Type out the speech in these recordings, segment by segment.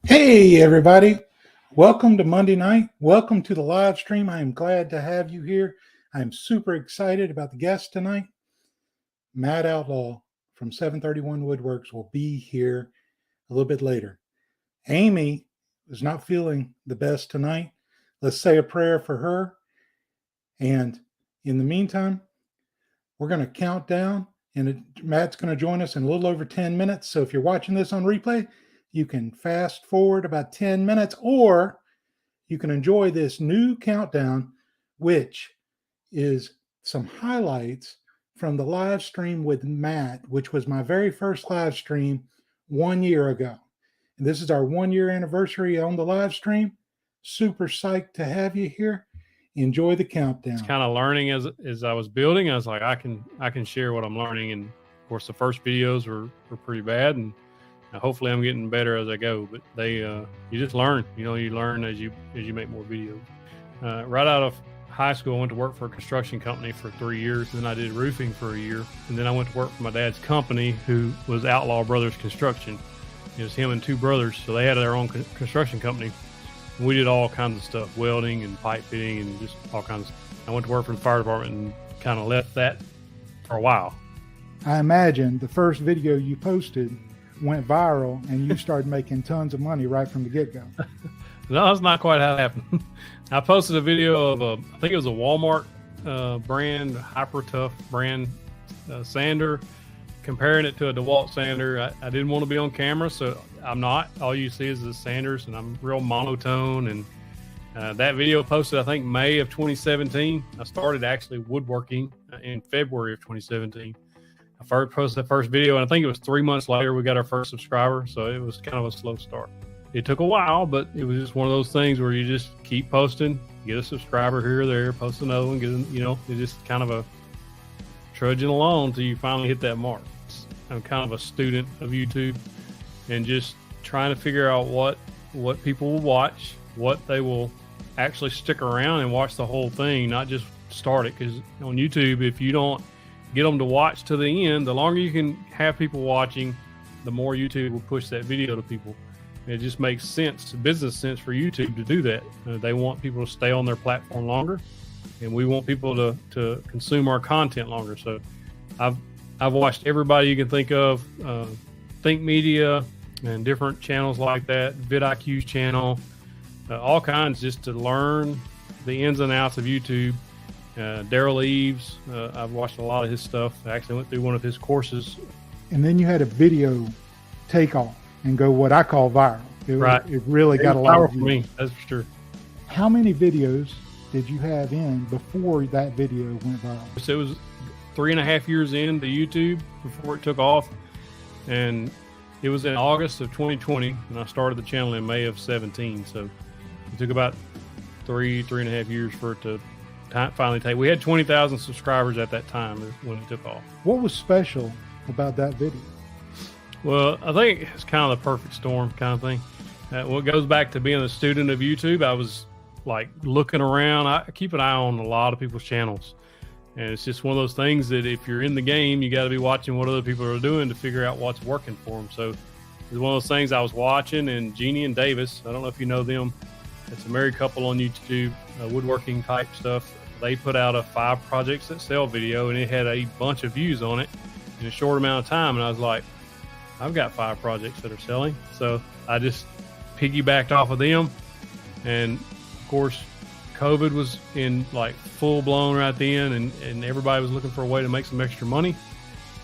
Hey everybody, welcome to Monday night. Welcome to the live stream. I am glad to have you here. I am super excited about the guest tonight. Matt Outlaw from 731 Woodworks will be here a little bit later. Amy is not feeling the best tonight. Let's say a prayer for her. And in the meantime, we're going to count down, and Matt's going to join us in a little over 10 minutes. So if you're watching this on replay, you can fast forward about 10 minutes, or you can enjoy this new countdown, which is some highlights from the live stream with Matt, which was my very first live stream 1 year ago. And this is our 1 year anniversary on the live stream. Super psyched to have you here. Enjoy the countdown. It's kind of learning as I was building. I was like, I can share what I'm learning, and of course the first videos were pretty bad, and hopefully I'm getting better as I go. But you just learn. You learn as you make more videos. Right out of high school, I went to work for a construction company for 3 years. Then I did roofing for a year, and then I went to work for my dad's company, who was Outlaw Brothers Construction. It was him and two brothers, so they had their own construction company. We did all kinds of stuff, welding and pipe fitting and just all kinds of stuff. I went to work for the fire department and kind of left that for a while. I imagine the first video you posted went viral and you started making tons of money right from the get-go. No, that's not quite how it happened. I posted a video of I think it was a Walmart brand, Hyper Tough brand sander, comparing it to a DeWalt sander. I didn't want to be on camera, so I'm not. All you see is the sanders, and I'm real monotone. And that video posted, I think, May of 2017. I started actually woodworking in February of 2017. I first posted the first video, and I think it was 3 months later we got our first subscriber, so it was kind of a slow start. It took a while, but it was just one of those things where you just keep posting, get a subscriber here or there, post another one, it's just kind of a trudging along until you finally hit that mark. I'm kind of a student of YouTube and just trying to figure out what people will watch, what they will actually stick around and watch the whole thing, not just start it. Because on YouTube, if you don't get them to watch to the end, the longer you can have people watching, the more YouTube will push that video to people. It just makes sense, business sense for YouTube to do that. They want people to stay on their platform longer, and we want people to consume our content longer. So I've watched everybody you can think of, Think Media and different channels like that, vidIQ's channel, all kinds, just to learn the ins and outs of YouTube. Daryl Eves, I've watched a lot of his stuff. I actually went through one of his courses. And then you had a video take off and go what I call viral. It really got a lot of views. For me, that's for sure. How many videos did you have in before that video went viral? So it was 3.5 years into YouTube before it took off, and it was in August of 2020, and I started the channel in May of 17. So it took about 3.5 years for it to finally take. We had 20,000 subscribers at that time when it took off. What was special about that video? Well, I think it's kind of the perfect storm kind of thing. What goes back to being a student of YouTube, I was like looking around. I keep an eye on a lot of people's channels. And it's just one of those things that if you're in the game, you got to be watching what other people are doing to figure out what's working for them. So it's one of those things I was watching, and Jeannie and Davis, I don't know if you know them. It's a married couple on YouTube, woodworking type stuff. They put out a 5 projects that sell video, and it had a bunch of views on it in a short amount of time. And I was like, I've got 5 projects that are selling. So I just piggybacked off of them. And of course, COVID was in like full blown right then, and everybody was looking for a way to make some extra money.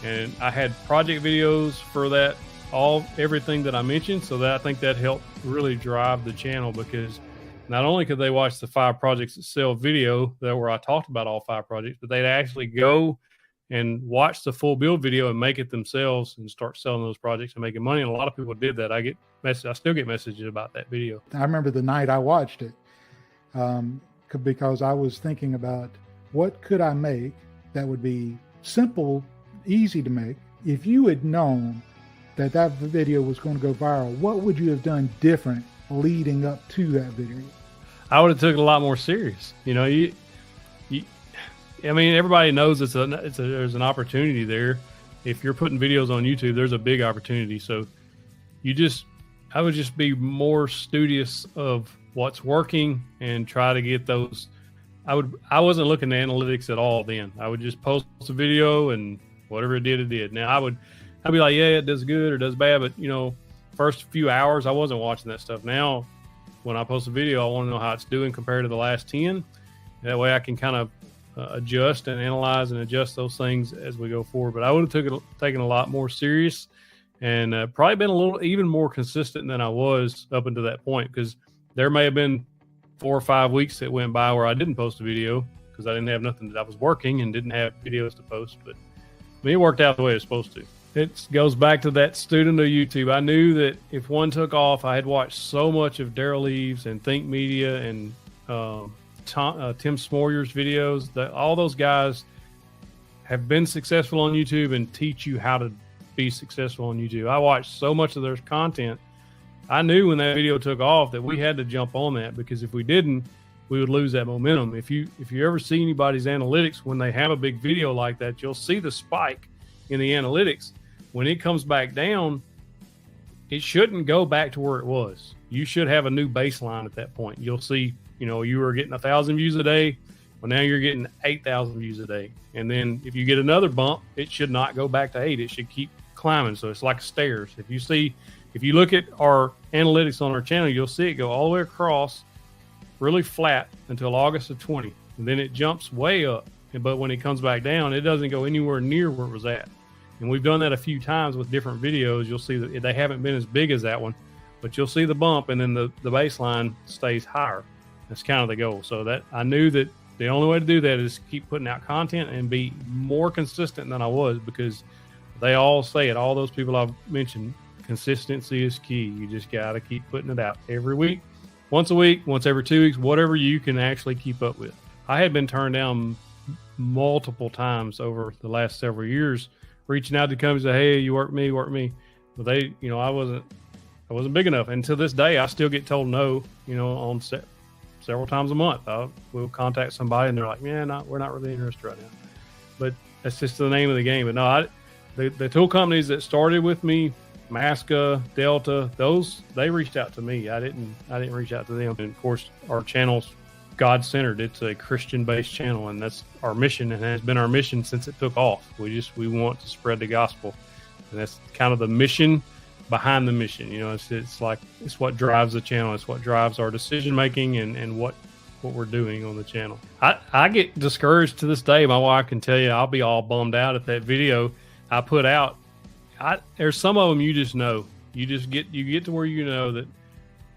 And I had project videos for that, everything that I mentioned. So that I think that helped really drive the channel, because not only could they watch the 5 projects that sell video where I talked about all 5 projects, but they'd actually go and watch the full build video and make it themselves and start selling those projects and making money. And a lot of people did that. I still get messages about that video. I remember the night I watched it, because I was thinking about what could I make that would be simple, easy to make. If you had known that video was going to go viral, what would you have done different leading up to that video? I would have took it a lot more serious. I mean, everybody knows there's an opportunity there. If you're putting videos on YouTube, there's a big opportunity. So you just I would just be more studious of what's working and try to get those. I wasn't looking at analytics at all then. I would just post a video and whatever it did. Now I'd be like, yeah, it does good or does bad, but first few hours I wasn't watching that stuff. Now when I post a video, I want to know how it's doing compared to the last 10. That way I can kind of adjust and analyze and adjust those things as we go forward. But I would have taken a lot more serious and probably been a little even more consistent than I was up until that point, because there may have been 4 or 5 weeks that went by where I didn't post a video because I didn't have nothing. That I was working and didn't have videos to post. But I mean, it worked out the way it was supposed to. It goes back to that student of YouTube. I knew that if one took off, I had watched so much of Daryl Eves and Think Media and Tim Smoyer's videos, that all those guys have been successful on YouTube and teach you how to be successful on YouTube. I watched so much of their content. I knew when that video took off that we had to jump on that, because if we didn't, we would lose that momentum. If you ever see anybody's analytics when they have a big video like that, you'll see the spike in the analytics. When it comes back down, it shouldn't go back to where it was. You should have a new baseline at that point. You'll see, you were getting 1,000 views a day. Well, now you're getting 8,000 views a day. And then if you get another bump, it should not go back to 8. It should keep climbing. So it's like stairs. If you look at our analytics on our channel, you'll see it go all the way across really flat until August of 20. And then it jumps way up. But when it comes back down, it doesn't go anywhere near where it was at. And we've done that a few times with different videos. You'll see that they haven't been as big as that one, but you'll see the bump, and then the baseline stays higher. That's kind of the goal. So that I knew that the only way to do that is keep putting out content and be more consistent than I was, because they all say it. All those people I've mentioned, consistency is key. You just got to keep putting it out every week, once a week, once every 2 weeks, whatever you can actually keep up with. I had been turned down multiple times over the last several years, reaching out to companies and say, hey, you work me. But they, I wasn't big enough. And to this day, I still get told no, on several times a month. We'll contact somebody and they're like, yeah, we're not really interested right now. But that's just the name of the game. But no, the tool companies that started with me, Masca, Delta, they reached out to me. I didn't reach out to them. And of course, our channel's God-centered. It's a Christian-based channel, and that's our mission, and has been our mission since it took off. We want to spread the gospel, and that's kind of the mission behind the mission. It's what drives the channel. It's what drives our decision making and what we're doing on the channel. I get discouraged to this day. My wife can tell you, I'll be all bummed out at that video I put out. There's some of them you just know. You get to where you know that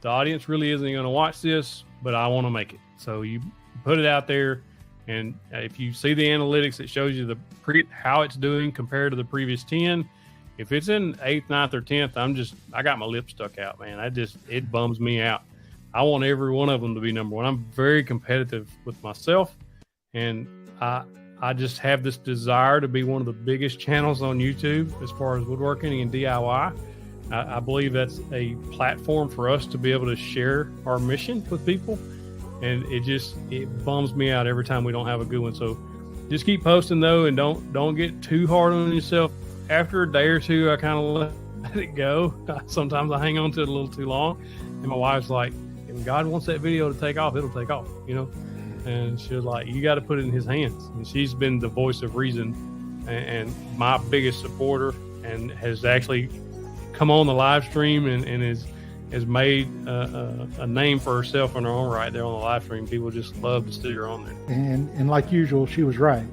the audience really isn't going to watch this, but I want to make it. So you put it out there, and if you see the analytics, it shows you how it's doing compared to the previous 10. If it's in 8th, 9th, or 10th, I got my lip stuck out, man. It bums me out. I want every one of them to be number one. I'm very competitive with myself, and I just have this desire to be one of the biggest channels on YouTube as far as woodworking and DIY. I believe that's a platform for us to be able to share our mission with people. And it bums me out every time we don't have a good one. So just keep posting though, and don't get too hard on yourself. After a day or two, I kind of let it go. Sometimes I hang on to it a little too long. And my wife's like, if God wants that video to take off, it'll take off, And she was like, you got to put it in his hands. And she's been the voice of reason and my biggest supporter, and has actually come on the live stream and has made a name for herself in her own right there on the live stream. People just love to see her on there. And like usual, she was right.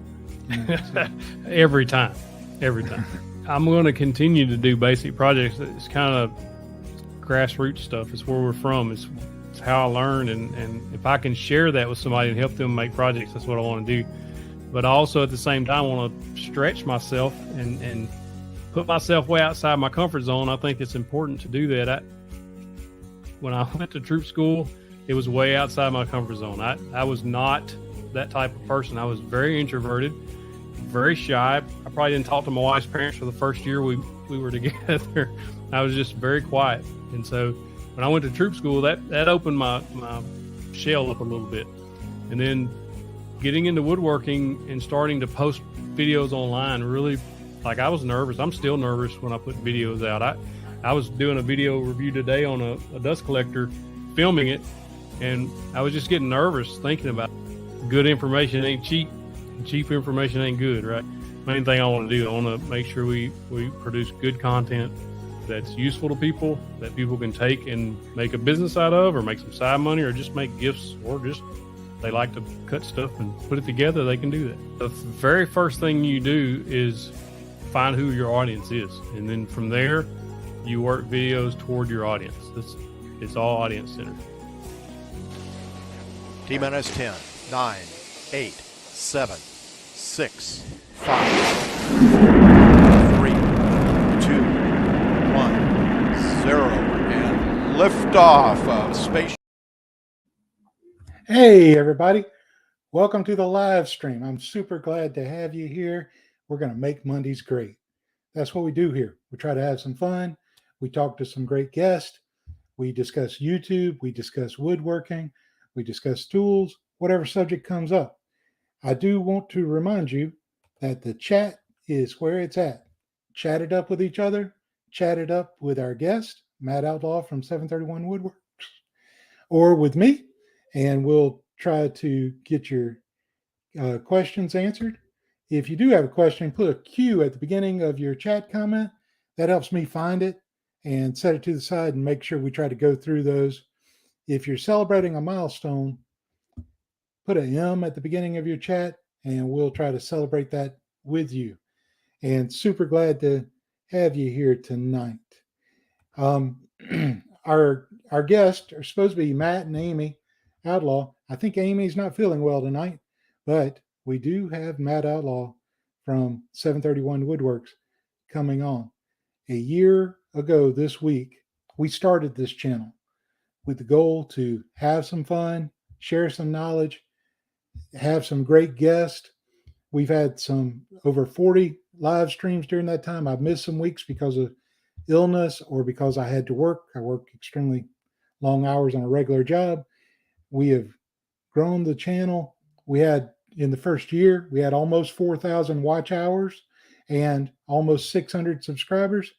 Every time. I'm going to continue to do basic projects. It's kind of grassroots stuff. It's where we're from. It's how I learn. And if I can share that with somebody and help them make projects, that's what I want to do. But also at the same time, I want to stretch myself and put myself way outside my comfort zone. I think it's important to do that. When I went to troop school, it was way outside my comfort zone. I was not that type of person. I was very introverted, very shy. I probably didn't talk to my wife's parents for the first year we were together. I was just very quiet. And so when I went to troop school, that opened my shell up a little bit. And then getting into woodworking and starting to post videos online, really, I was nervous. I'm still nervous when I put videos out. I was doing a video review today on a dust collector, filming it, and I was just getting nervous thinking about good information ain't cheap, and cheap information ain't good, right? Main thing I want to do, I want to make sure we produce good content that's useful to people, that people can take and make a business out of, or make some side money, or just make gifts, or just they like to cut stuff and put it together, they can do that. The very first thing you do is find who your audience is, and then from there you work videos toward your audience. It's all audience centered. T-minus 10, 9, 8, 7, 6, 5, 4, 3, 2, 1, 0, and liftoff of space. Hey, everybody. Welcome to the live stream. I'm super glad to have you here. We're going to make Mondays great. That's what we do here. We try to have some fun. We talk to some great guests. We discuss YouTube. We discuss woodworking. We discuss tools, whatever subject comes up. I do want to remind you that the chat is where it's at. Chat it up with each other. Chat it up with our guest, Matt Outlaw from 731 Woodworks, or with me, and we'll try to get your questions answered. If you do have a question, put a Q at the beginning of your chat comment. That helps me find it and set it to the side and make sure we try to go through those. If you're celebrating a milestone, put an M at the beginning of your chat, and we'll try to celebrate that with you. And super glad to have you here tonight. Our guests are supposed to be Matt and Amy Outlaw. I think Amy's not feeling well tonight, but we do have Matt Outlaw from 731 Woodworks coming on. A year ago this week, we started this channel with the goal to have some fun, share some knowledge, have some great guests. We've had over 40 live streams during that time. I've missed some weeks because of illness or because I had to work. I work extremely long hours on a regular job. We have grown the channel. In the first year, we had almost 4,000 watch hours and almost 600 subscribers.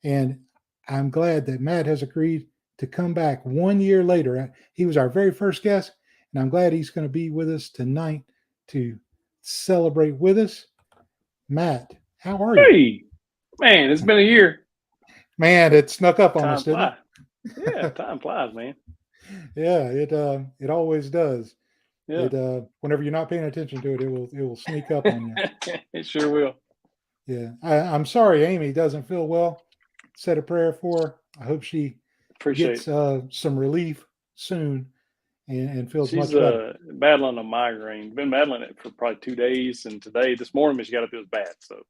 And I'm glad that Matt has agreed to come back 1 year later. He was our very first guest, and I'm glad he's going to be with us tonight to celebrate with us. Matt, how are you? Hey, man, it's been a year. Man, it snuck up on us, didn't it? Yeah, time flies, man. Yeah, it always does. Yeah. Whenever you're not paying attention to it, it will sneak up on you. It sure will. Yeah, I'm sorry Amy doesn't feel well. Said a prayer for her. I hope she gets some relief soon and feels much better. She's battling a migraine. Been battling it for probably 2 days, and this morning she got up, it was bad. So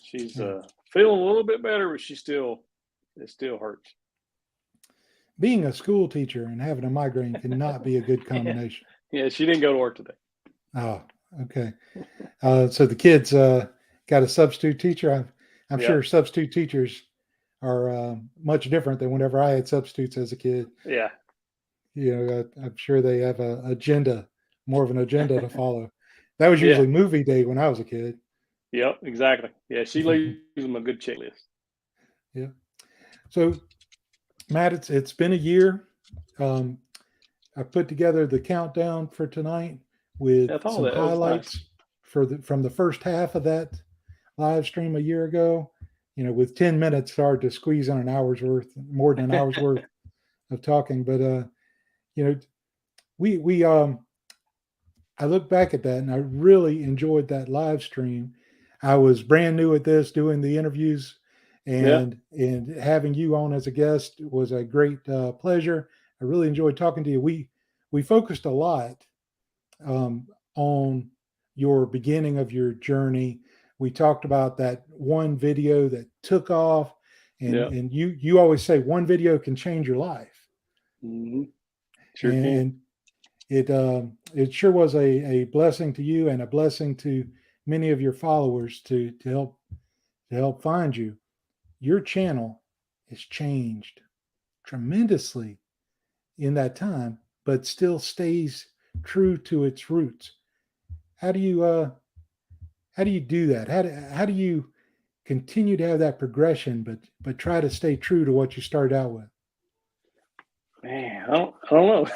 she's feeling a little bit better, but it still hurts. Being a school teacher and having a migraine cannot be a good combination. Yeah, she didn't go to work today. Oh, okay. So the kids got a substitute teacher. I'm sure substitute teachers are much different than whenever I had substitutes as a kid. Yeah. I'm sure they have more of an agenda to follow. That was usually movie day when I was a kid. Yep, exactly. Yeah, she leaves them a good checklist. Yeah. So, Matt, it's been a year. I put together the countdown for tonight with some highlights from the first half of that live stream a year ago. With 10 minutes, hard to squeeze on more than an hour's worth of talking. But I look back at that and I really enjoyed that live stream. I was brand new at this, doing the interviews, and having you on as a guest was a great pleasure. I really enjoyed talking to you. We focused a lot on your beginning of your journey. We talked about that one video that took off, and you always say one video can change your life. Mm-hmm. Sure and can. It sure was a blessing to you and a blessing to many of your followers to help find you. Your channel has changed tremendously in that time, but still stays true to its roots. How do you do that? How do you continue to have that progression, but try to stay true to what you started out with? Man, I don't know.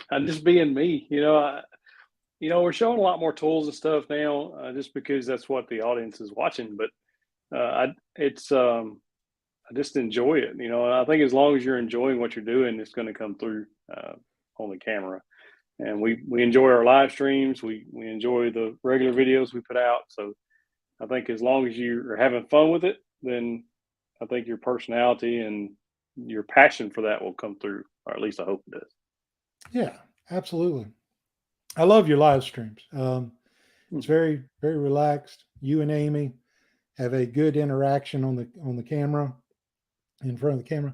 I'm just being me. We're showing a lot more tools and stuff now, just because that's what the audience is watching. But I just enjoy it. And I think as long as you're enjoying what you're doing, it's going to come through on the camera. And we enjoy our live streams. We enjoy the regular videos we put out. So I think as long as you are having fun with it, then I think your personality and your passion for that will come through, or at least I hope it does. Yeah, absolutely. I love your live streams. It's very, very relaxed. You and Amy have a good interaction on the camera, in front of the camera.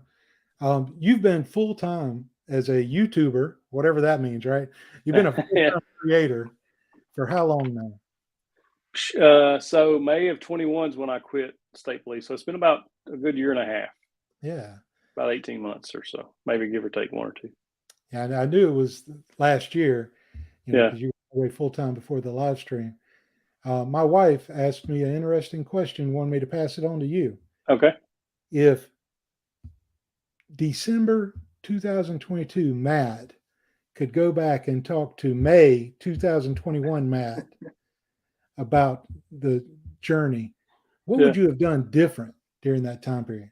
You've been full time as a YouTuber, whatever that means, right? You've been a full-time creator for how long now? So May of 21 is when I quit state police. So it's been about a good year and a half. Yeah. About 18 months or so, maybe give or take 1 or 2. Yeah, I knew it was last year, Yeah. because you were away full time before the live stream. My wife asked me an interesting question, wanted me to pass it on to you. Okay. If December 2022 Matt could go back and talk to May 2021 Matt about the journey, what would you have done different during that time period?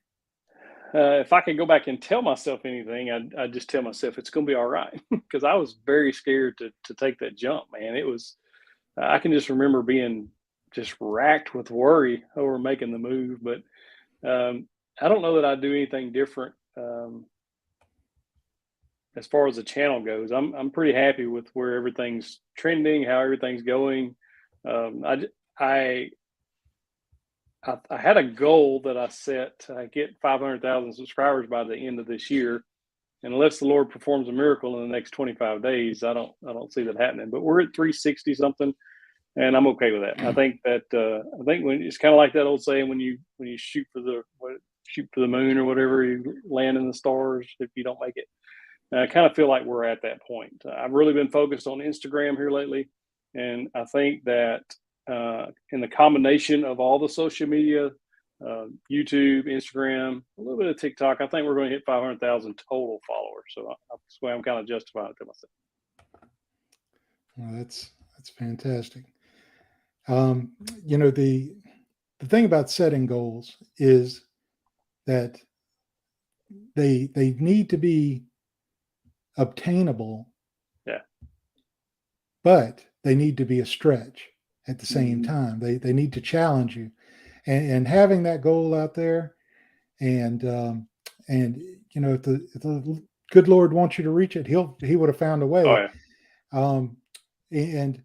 If I could go back and tell myself anything, I'd just tell myself it's going to be all right, because I was very scared to take that jump, man. It was, I can just remember being just racked with worry over making the move. But I don't know that I'd do anything different. As far as the channel goes, I'm pretty happy with where everything's trending, how everything's going. I had a goal that I set to get 500,000 subscribers by the end of this year, and unless the Lord performs a miracle in the next 25 days, I don't see that happening. But we're at 360 something, and I'm okay with that. I think when it's kind of like that old saying, when you shoot for the moon or whatever, you land in the stars if you don't make it. And I kind of feel like we're at that point. I've really been focused on Instagram here lately, and I think that in the combination of all the social media, YouTube, Instagram, a little bit of TikTok, I think we're going to hit 500,000 total followers. So that's why I'm kind of justifying it to myself. Well, that's fantastic. The thing about setting goals is that they need to be obtainable. Yeah. But they need to be a stretch at the same time. They need to challenge you, and having that goal out there, and if the good Lord wants you to reach it, he would have found a way. Oh, yeah.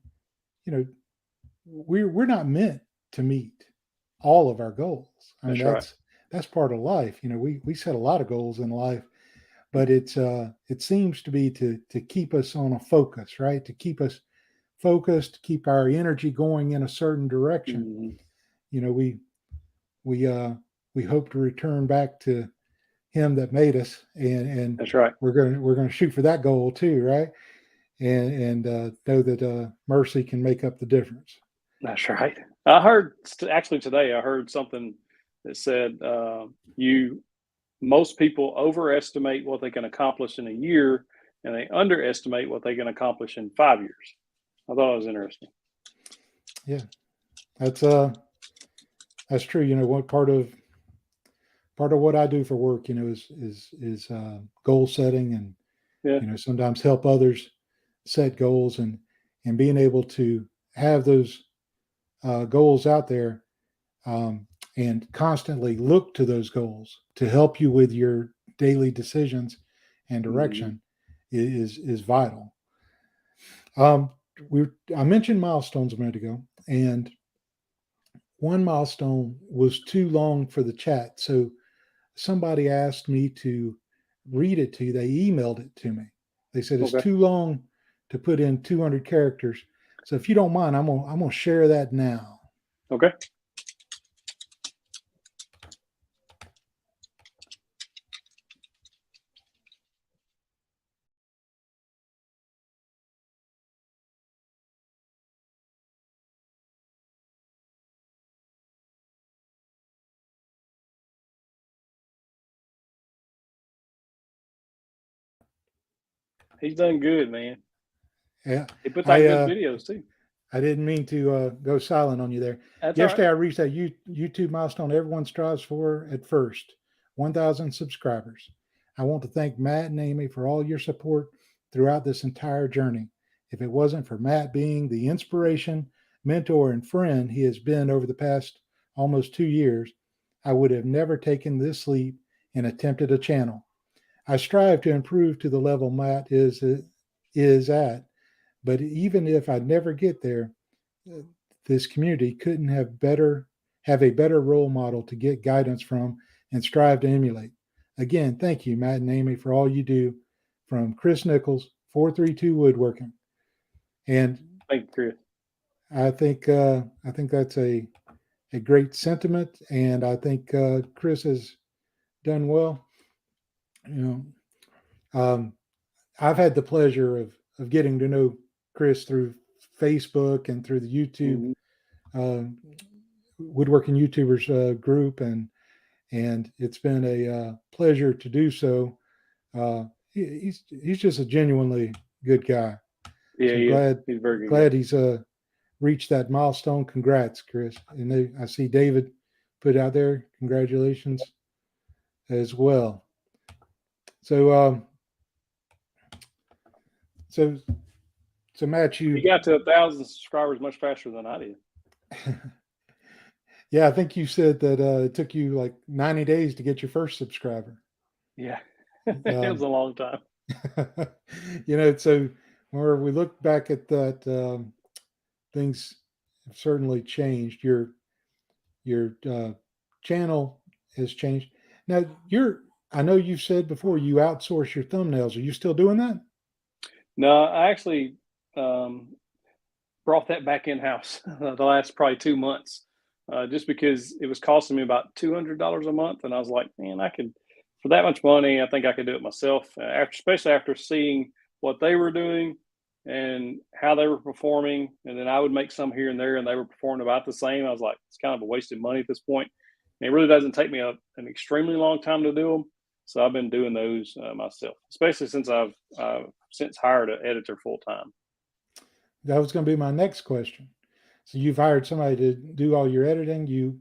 We're not meant to meet all of our goals. I mean, that's part of life. We set a lot of goals in life, but it seems to be to keep us on a focus, right? To keep us focused, keep our energy going in a certain direction. We hope to return back to Him that made us, and That's right. We're going to shoot for that goal too, right? And know that mercy can make up the difference. That's right. I heard actually today. I heard something that said most people overestimate what they can accomplish in a year, and they underestimate what they can accomplish in 5 years. I thought it was interesting. Yeah, that's true. What part of what I do for work, is goal setting, and sometimes help others set goals, and being able to have those goals out there, and constantly look to those goals to help you with your daily decisions and direction is vital. I mentioned milestones a minute ago, and one milestone was too long for the chat. So somebody asked me to read it to you. They emailed it to me. They said it's too long to put in 200 characters. So if you don't mind, I'm gonna share that now. Okay. He's done good, man. Yeah. He puts out good videos too. I didn't mean to go silent on you there. That's Yesterday, all I reached that YouTube milestone everyone strives for at first, 1,000 subscribers. I want to thank Matt and Amy for all your support throughout this entire journey. If it wasn't for Matt being the inspiration, mentor, and friend he has been over the past almost 2 years, I would have never taken this leap and attempted a channel. I strive to improve to the level Matt is at, but even if I never get there, this community couldn't have a better role model to get guidance from and strive to emulate. Again, thank you, Matt and Amy, for all you do. From Chris Nichols, 432 Woodworking. And thank you, Chris. I think that's a great sentiment, and I think Chris has done well. You know, I've had the pleasure of getting to know Chris through Facebook and through the YouTube Woodworking YouTubers group, and it's been a pleasure to do so. He's just a genuinely good guy. Yeah, so he's very good. Glad he's reached that milestone. Congrats, Chris. And I see David put out there. Congratulations as well. So Matt, you got to 1,000 subscribers much faster than I did. Yeah, I think you said that it took you like 90 days to get your first subscriber. Yeah, it was a long time. So where we look back at that, things have certainly changed. Your channel has changed. Now, I know you said before you outsource your thumbnails. Are you still doing that? No, I actually brought that back in-house the last probably 2 months, just because it was costing me about $200 a month. And I was like, man, for that much money, I think I could do it myself, especially after seeing what they were doing and how they were performing. And then I would make some here and there, and they were performing about the same. I was like, it's kind of a waste of money at this point. And it really doesn't take me an extremely long time to do them. So I've been doing those myself, especially since I've since hired an editor full time. That was going to be my next question. So you've hired somebody to do all your editing. You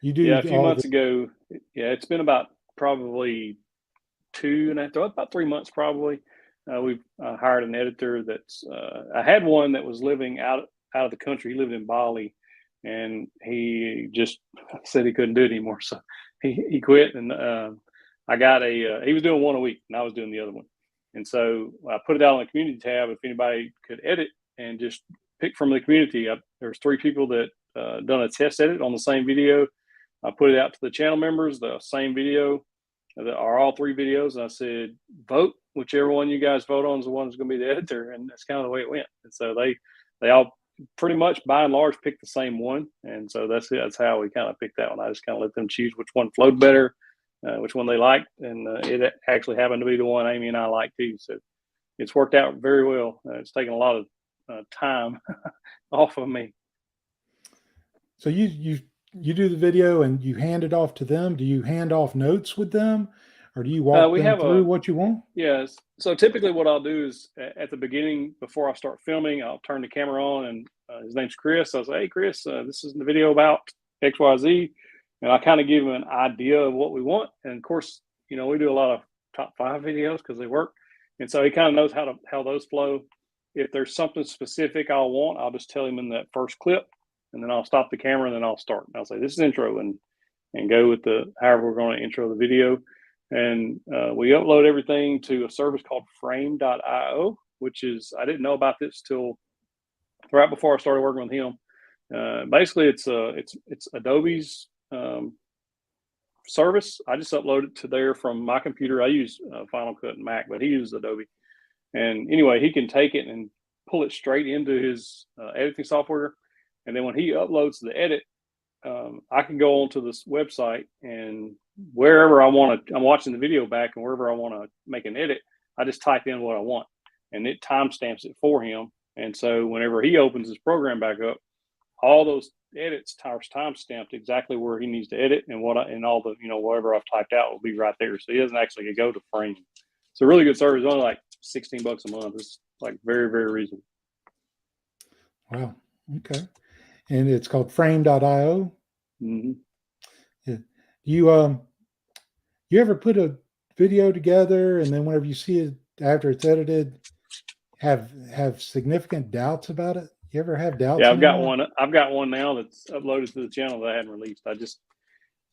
do. Yeah, a few months ago. Yeah, it's been about probably 3 months probably. We've hired an editor that's. I had one that was living out of the country. He lived in Bali, and he just said he couldn't do it anymore. So he quit, and I got he was doing one a week, and I was doing the other one. And so I put it out on the community tab if anybody could edit and just pick from the community. There's 3 people that done a test edit on the same video. I put it out to the channel members, the same video, that are all 3 videos. And I said, vote, whichever one you guys vote on is the one that's going to be the editor. And that's kind of the way it went. And so they all pretty much by and large picked the same one. And so that's how we kind of picked that one. I just kind of let them choose which one flowed better, which one they liked. And it actually happened to be the one Amy and I like too. So it's worked out very well. It's taken a lot of time off of me. So you do the video and you hand it off to them. Do you hand off notes with them, or do you walk them through what you want? Yes. So typically what I'll do is at the beginning, before I start filming, I'll turn the camera on, and his name's Chris. I'll say, hey, Chris, this is the video about XYZ. And I kind of give him an idea of what we want. And of course, we do a lot of top 5 videos because they work. And so he kind of knows how those flow. If there's something specific I'll want, I'll just tell him in that first clip, and then I'll stop the camera, and then I'll start. And I'll say, this is intro, and go with however we're going to intro the video. And we upload everything to a service called frame.io, which is, I didn't know about this till right before I started working with him. Basically, it's Adobe's service. I just upload it to there from my computer. I use Final Cut and Mac, but he uses Adobe. And anyway, he can take it and pull it straight into his editing software. And then when he uploads the edit, I can go onto this website, and wherever I want to, I'm watching the video back, and wherever I want to make an edit, I just type in what I want, and it timestamps it for him. And so whenever he opens his program back up, all those edits are timestamped exactly where he needs to edit, and all the whatever I've typed out will be right there. So he doesn't actually go to frame. It's a really good service. It's only like $16 a month. It's like very, very reasonable. Wow. Okay. And it's called frame.io. Mm-hmm. Yeah. You ever put a video together and then whenever you see it after it's edited, have significant doubts about it? You ever have doubts? Yeah, I've got anymore? one. I've got one now that's uploaded to the channel that I hadn't released.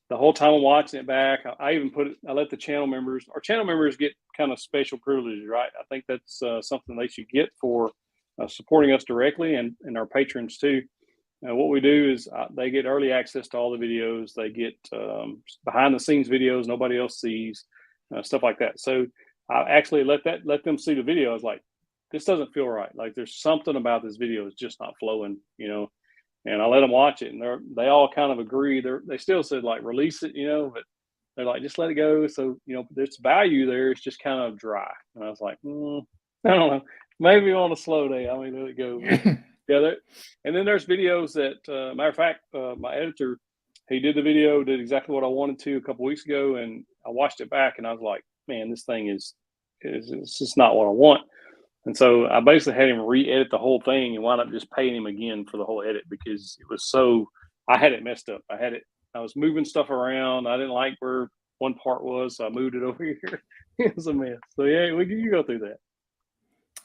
The whole time I'm watching it back, I even I let the our channel members get kind of special privileges, right? I think that's something they should get for supporting us directly and our patrons too. What we do is they get early access to all the videos. They get behind the scenes videos nobody else sees, stuff like that. So I actually let them see the video. I was like, this doesn't feel right. Like there's something about this video is just not flowing, and I let them watch it, and they all kind of agree. They still said like release it, but they're like just let it go. So there's value there. It's just kind of dry. And I was like, I don't know, maybe on a slow day I mean let it go. But, yeah, and then there's videos that matter of fact, my editor, he did the video, did exactly what I wanted to a couple weeks ago, and I watched it back, and I was like, man, this thing is it's just not what I want. And so I basically had him re-edit the whole thing and wound up just paying him again for the whole edit because it was I had it messed up. I was moving stuff around. I didn't like where one part was, so I moved it over here. It was a mess. So yeah, you go through that.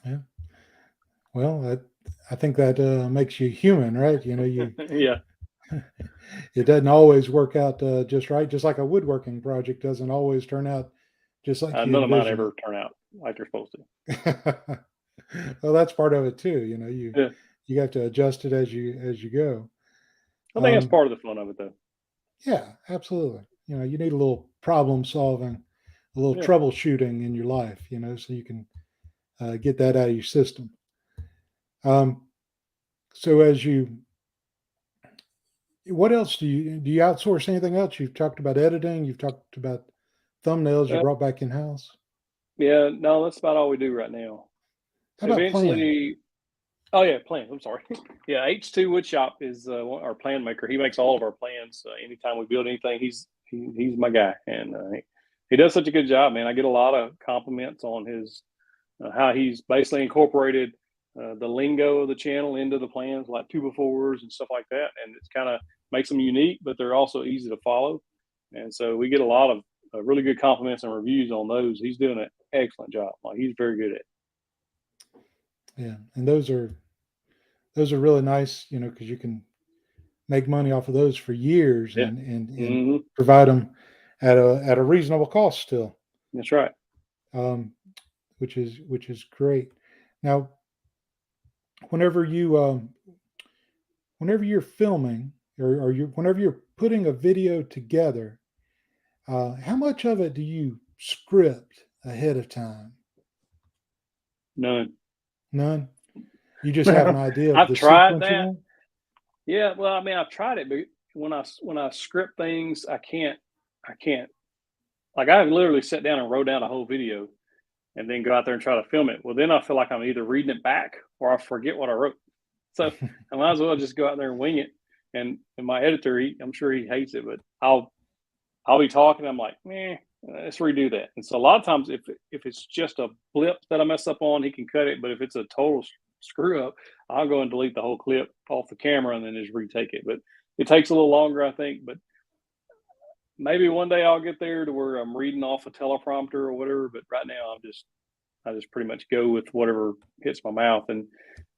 Yeah. Well, I think that makes you human, right? Yeah. It doesn't always work out just right. Just like a woodworking project doesn't always turn out just like you none of mine envision. ever turn out like they're supposed to. Well, that's part of it too. You have to adjust it as you go. I think that's part of the fun of it, though. Yeah, absolutely. You need a little problem solving, a little troubleshooting in your life. So you can get that out of your system. So what else do you outsource anything else? You've talked about editing. You've talked about thumbnails you brought back in house. Yeah, no, that's about all we do right now. How about Eventually, oh yeah, plans. I'm sorry. Yeah, H2 Woodshop is our plan maker. He makes all of our plans. Anytime we build anything, he's my guy, and he does such a good job, man. I get a lot of compliments on his how he's basically incorporated the lingo of the channel into the plans, like tubafours and stuff like that, and it's kind of makes them unique, but they're also easy to follow. And so we get a lot of really good compliments and reviews on those. He's doing an excellent job. Like he's very good at it. Yeah, and those are really nice, because you can make money off of those for years and provide them at a reasonable cost still. That's right. Which is great. Now, whenever you're filming or whenever you're putting a video together, how much of it do you script ahead of time? None. You just have an idea of I've the tried sequence that. Yeah, well, I mean, I've tried it, but when I script things, I can't. Like I've literally sat down and wrote down a whole video, and then go out there and try to film it. Well, then I feel like I'm either reading it back or I forget what I wrote. So I might as well just go out there and wing it. And my editor, I'm sure he hates it, but I'll be talking. I'm like, let's redo that. And so a lot of times, if it's just a blip that I mess up on, he can cut it. But if it's a total screw up, I'll go and delete the whole clip off the camera and then just retake it. But it takes a little longer, I think. But maybe one day I'll get there to where I'm reading off a teleprompter or whatever. But right now, I just pretty much go with whatever hits my mouth. And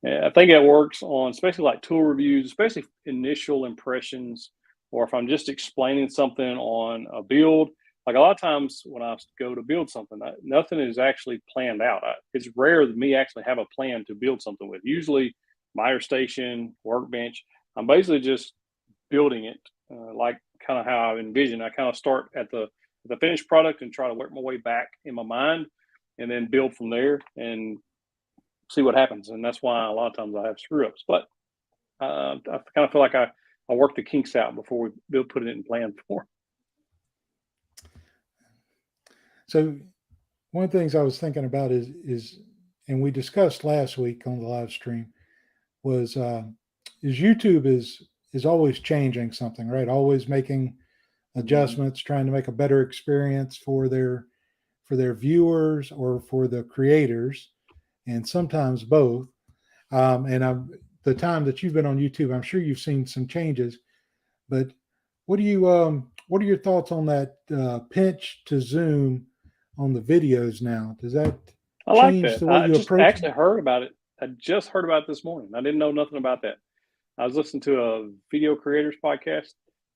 I think it works on especially like tool reviews, especially initial impressions, or if I'm just explaining something on a build. Like a lot of times when I go to build something, nothing is actually planned out. It's rare that me actually have a plan to build something with. Usually miter station, workbench, I'm basically just building it like kind of how I envision. I kind of start at the finished product and try to work my way back in my mind and then build from there and see what happens. And that's why a lot of times I have screw ups. But I kind of feel like I work the kinks out before we put it in plan for. So one of the things I was thinking about is and we discussed last week on the live stream was YouTube is always changing something, right? Always making adjustments, trying to make a better experience for their for their viewers or for the creators, and sometimes both. The time that you've been on YouTube, I'm sure you've seen some changes. But what are your thoughts on that pinch to zoom on the videos now? Does that I like change that. the way I you just approach actually it? heard about it. I just heard about it this morning. I didn't know nothing about that. I was listening to a video creators podcast,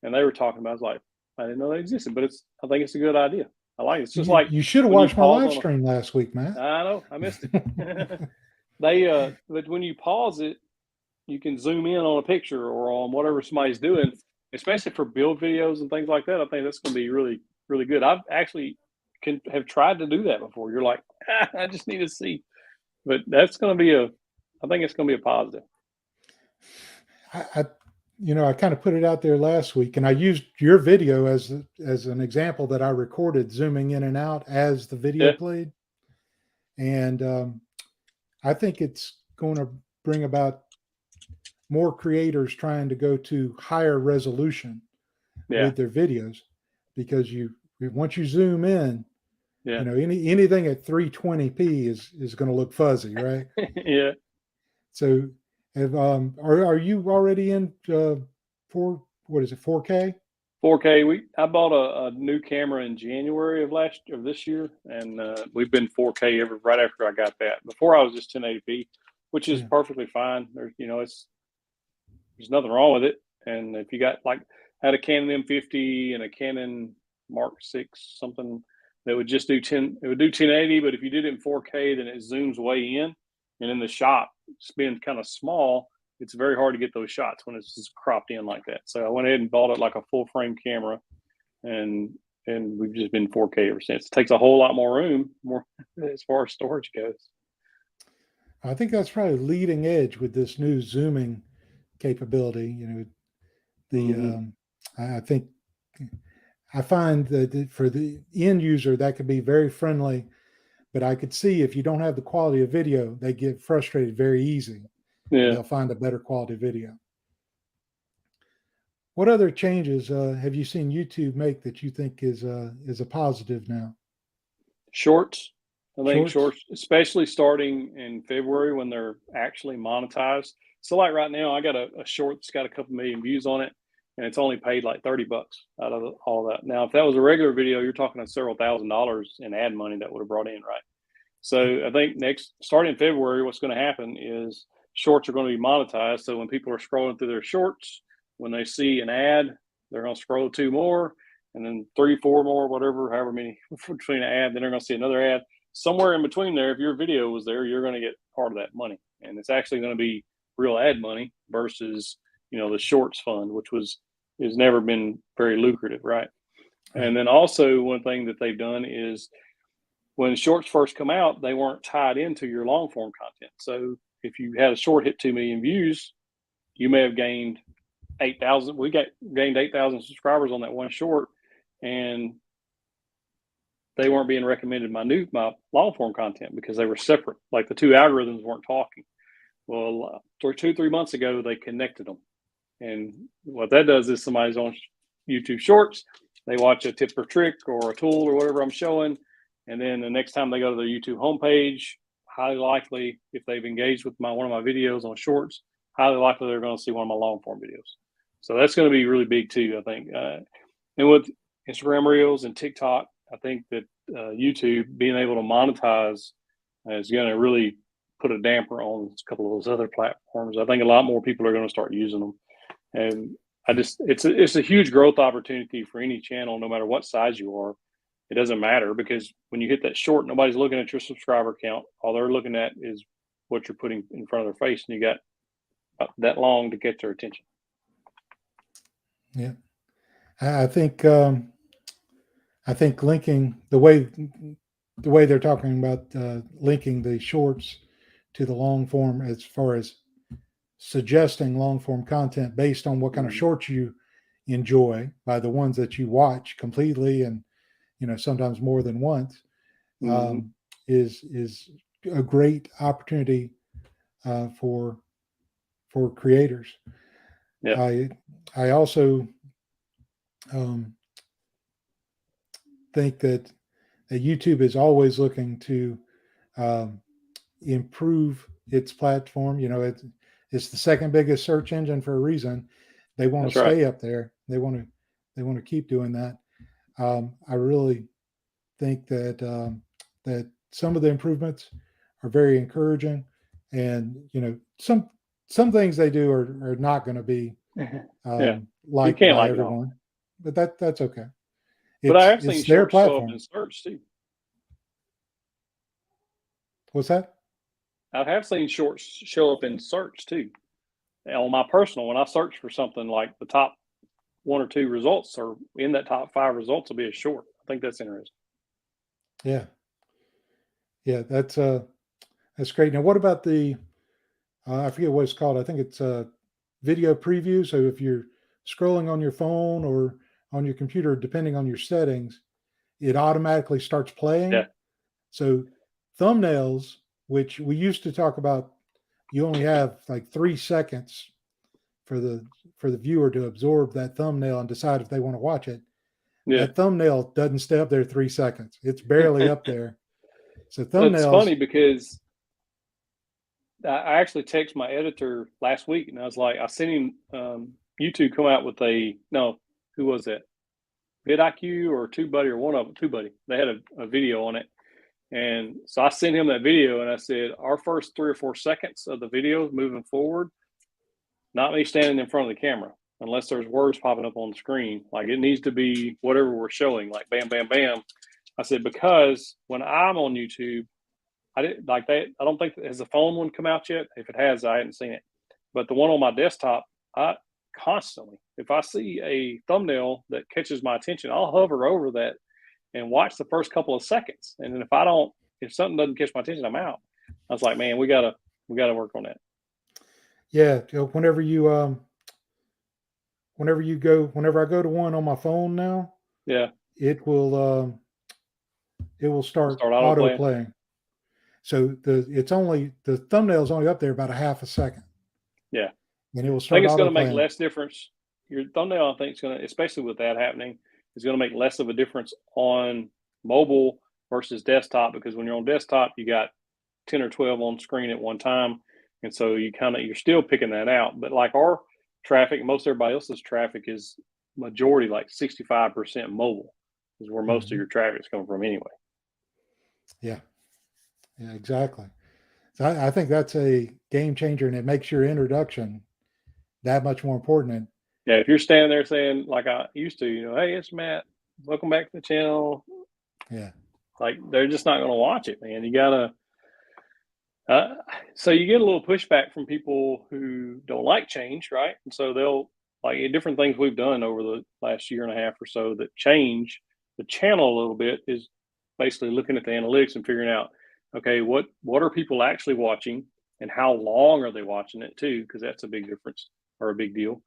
and they were talking about it. I was like, I didn't know that existed, but I think it's a good idea. I like it. It's just like You should have when you watched my pause live on stream last week, Matt. I know, I missed it. But when you pause it, you can zoom in on a picture or on whatever somebody's doing, especially for build videos and things like that. I think that's going to be really, really good. I've actually have tried to do that before. You're like, I just need to see, but that's going to be I think it's going to be a positive. I kind of put it out there last week, and I used your video as an example that I recorded zooming in and out as the video played. And I think it's going to bring about more creators trying to go to higher resolution with their videos, because once you zoom in, anything at 320p is going to look fuzzy, right? Yeah. So, are you already in what is it, 4K? 4K. I bought a new camera in January of this year, and we've been 4K right after I got that. Before I was just 1080p, which is perfectly fine. There's nothing wrong with it. And if you had a Canon M50 and a Canon Mark 6 something that would just do 1080, but if you did it in 4K, then it zooms way in, and in the shot it's been kind of small. It's very hard to get those shots when it's just cropped in like that. So I went ahead and bought it like a full frame camera, and we've just been 4K ever since. It takes a whole lot more room, more as far as storage goes. I think that's probably leading edge with this new zooming capability. I find that for the end user that could be very friendly, but I could see if you don't have the quality of video, they get frustrated very easy. Yeah. They'll find a better quality video. What other changes have you seen YouTube make that you think is a positive now? Shorts. I think shorts, especially starting in February when they're actually monetized. So like right now, I got a short that's got a couple million views on it, and it's only paid like $30 out of all that. Now, if that was a regular video, you're talking several $1,000s in ad money that would have brought in, right? So I think starting in February, what's going to happen is shorts are going to be monetized. So when people are scrolling through their shorts, when they see an ad, they're going to scroll 2 more, and then 3, 4 more, however many between an ad, then they're going to see another ad. Somewhere in between there, if your video was there, you're going to get part of that money. And it's actually going to be real ad money versus, the shorts fund, which has never been very lucrative, right? And then also one thing that they've done is when shorts first come out, they weren't tied into your long form content. So if you had a short hit 2 million views, you may have gained 8,000. We gained 8,000 subscribers on that one short, and they weren't being recommended my long form content because they were separate. Like the two algorithms weren't talking. Well, 2-3 months ago, they connected them. And what that does is somebody's on YouTube Shorts, they watch a tip or trick or a tool or whatever I'm showing, and then the next time they go to their YouTube homepage, highly likely, if they've engaged with one of my videos on Shorts, highly likely they're going to see one of my long form videos. So that's going to be really big too, I think. And with Instagram Reels and TikTok, I think that YouTube being able to monetize is going to really put a damper on a couple of those other platforms. I think a lot more people are going to start using them. And it's a huge growth opportunity for any channel, no matter what size you are. It doesn't matter, because when you hit that short, nobody's looking at your subscriber count. All they're looking at is what you're putting in front of their face, and you got about that long to get their attention. Yeah, I think linking the way they're talking about linking the shorts to the long form, as far as suggesting long form content based on what kind of shorts you enjoy by the ones that you watch completely, and sometimes more than once, is a great opportunity for creators. Yeah. I also think that YouTube is always looking to improve its platform. You know, it's the second biggest search engine for a reason. They want to That's right. stay up there. They want to keep doing that. I really think that that some of the improvements are very encouraging, and you know, some things they do are not going to be Yeah. liked can't by like it all. everyone, but that's okay. But I have seen It's their shorts show up platform. in search too. What's that? I have seen shorts show up in search too. On my personal, when I search for something, like the top 1 or 2 results, or in that top 5 results, will be a short. I think that's interesting. Yeah, that's great. Now, what about the I forget what it's called. I think it's video preview. So if you're scrolling on your phone or on your computer, depending on your settings, it automatically starts playing. Yeah. So thumbnails, which we used to talk about, you only have like 3 seconds for the viewer to absorb that thumbnail and decide if they want to watch it. Yeah. That thumbnail doesn't stay up there 3 seconds. It's barely up there. So thumbnails. It's funny because I actually texted my editor last week, and I was like, I sent him YouTube come out with who was that? vidIQ or TubeBuddy, or one of them, TubeBuddy. They had a video on it. And so I sent him that video, and I said, our first 3 or 4 seconds of the video moving forward, not me standing in front of the camera, unless there's words popping up on the screen. Like, it needs to be whatever we're showing, like bam, bam, bam. I said, because when I'm on YouTube, I didn't like that. I don't think, has the phone one come out yet? If it has, I hadn't seen it. But the one on my desktop, I constantly, if I see a thumbnail that catches my attention, I'll hover over that and watch the first couple of seconds. And then if something doesn't catch my attention, I'm out. I was like, man, we gotta work on that. Yeah, whenever I go to one on my phone now, Yeah, it will start auto auto playing. So the thumbnail is only up there about a half a second. Yeah, and it will I start. think it's going to make less difference. Your thumbnail, I think, is going to, especially with that happening, is going to make less of a difference on mobile versus desktop, because when you're on desktop, you got 10 or 12 on screen at one time, and so you're still picking that out. But like our traffic, most everybody else's traffic is majority, like 65% mobile, is where most of your traffic is coming from anyway. Yeah, exactly. So I think that's a game changer, and it makes your introduction that much more important. Yeah, if you're standing there saying, like I used to, hey, it's Matt, welcome back to the channel. Yeah, like, they're just not going to watch it, man. You gotta. So you get a little pushback from people who don't like change, right? And so they'll, like, different things we've done over the last year and a half or so that change the channel a little bit is basically looking at the analytics and figuring out, okay, what are people actually watching, and how long are they watching it too? Because that's a big difference, or a big deal.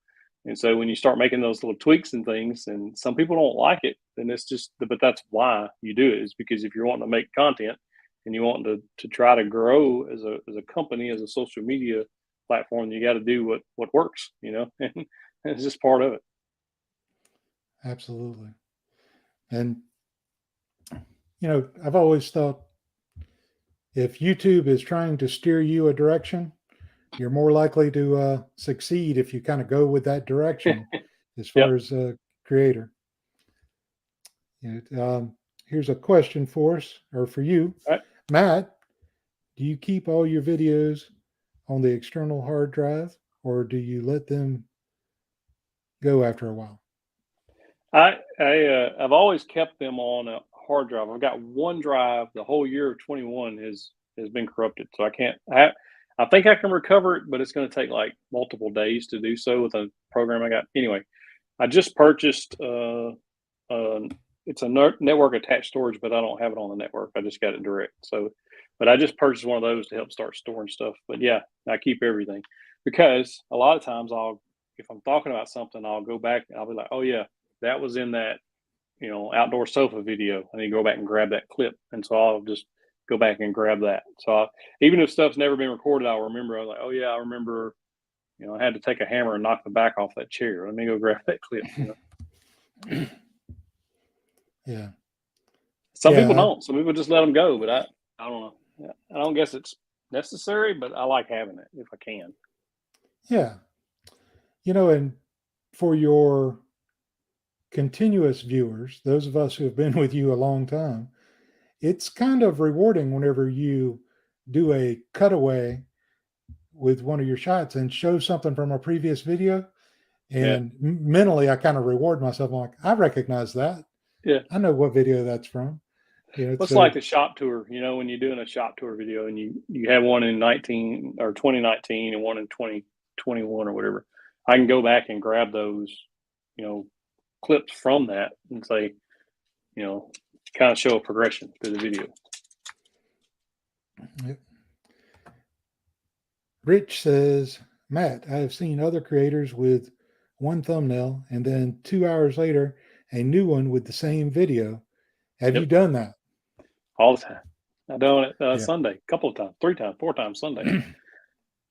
And so when you start making those little tweaks and things, and some people don't like it, then it's just, but that's why you do it, is because if you're wanting to make content and you want to try to grow as a company, as a social media platform, you got to do what works, and it's just part of it. Absolutely. And, I've always thought, if YouTube is trying to steer you a direction, you're more likely to succeed if you kind of go with that direction as far as a creator. Here's a question for us, or for you. Right. Matt, do you keep all your videos on the external hard drive, or do you let them go after a while? I've always kept them on a hard drive. I've got one drive. The whole year of 21 has been corrupted, so I can't. I think I can recover it, but it's going to take like multiple days to do so with a program I got. Anyway, I just purchased. It's a network attached storage, but I don't have it on the network. I just got it direct. So, but I just purchased one of those to help start storing stuff. But yeah, I keep everything, because a lot of times if I'm talking about something, I'll go back and I'll be like, oh yeah, that was in that, outdoor sofa video. I need to go back and grab that clip. And so I'll just go back and grab that. So even if stuff's never been recorded, I'll remember. I was like, oh yeah, I remember, I had to take a hammer and knock the back off that chair. Let me go grab that clip. Yeah. Some Yeah, people don't. Some people just let them go, but I don't know. I don't guess it's necessary, but I like having it if I can. yeah. And for your continuous viewers, those of us who have been with you a long time, it's kind of rewarding whenever you do a cutaway with one of your shots and show something from a previous video. And mentally, I kind of reward myself. I'm like, I recognize that. Yeah. I know what video that's from. It's like the shop tour, when you're doing a shop tour video and you have one in 2019 and one in 2021 or whatever. I can go back and grab those, clips from that and say, kind of show a progression through the video. Yep. Rich says, Matt, I have seen other creators with one thumbnail and then 2 hours later, a new one with the same video. Have you done that? All the time. I've done it Sunday, a couple of times, 3 times, 4 times Sunday.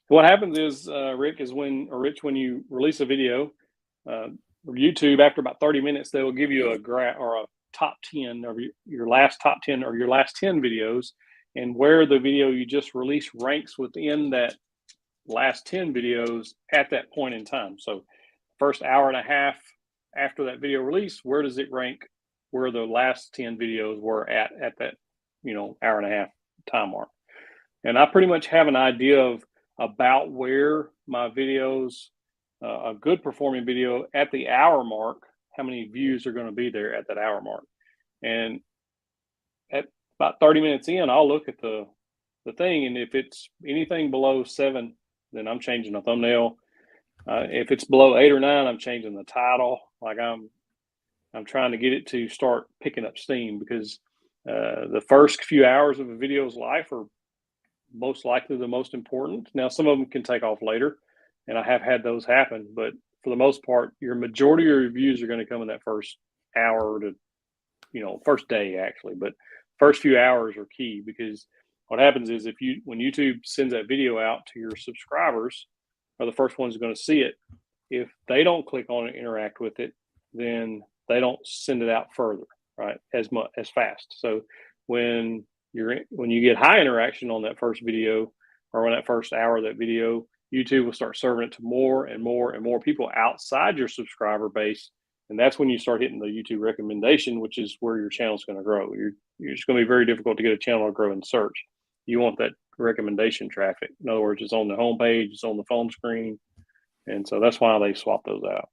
What happens is, Rich, when you release a video, YouTube, after about 30 minutes, they will give you a top 10 of your last top 10 or your last 10 videos, and where the video you just released ranks within that last 10 videos at that point in time. So first hour and a half after that video release, where does it rank where the last 10 videos were at that, hour and a half time mark? And I pretty much have an idea of about where my videos, a good performing video at the hour mark, how many views are going to be there at that hour mark. And at about 30 minutes in, I'll look at the thing, and if it's anything below 7, then I'm changing the thumbnail. If it's below 8 or 9, I'm changing the title. Like I'm trying to get it to start picking up steam, because the first few hours of a video's life are most likely the most important. Now, some of them can take off later, and I have had those happen, but for the most part, your majority of your views are going to come in that first hour to, first day actually, but first few hours are key, because what happens is when YouTube sends that video out to your subscribers, are the first ones going to see it. If they don't click on it, interact with it, then they don't send it out further, right? As fast. So when you get high interaction on that first video, or on that first hour of that video, YouTube will start serving it to more and more and more people outside your subscriber base. And that's when you start hitting the YouTube recommendation, which is where your channel is going to grow. You're just going to be very difficult to get a channel to grow in search. You want that recommendation traffic. In other words, it's on the homepage, it's on the phone screen. And so that's why they swap those out.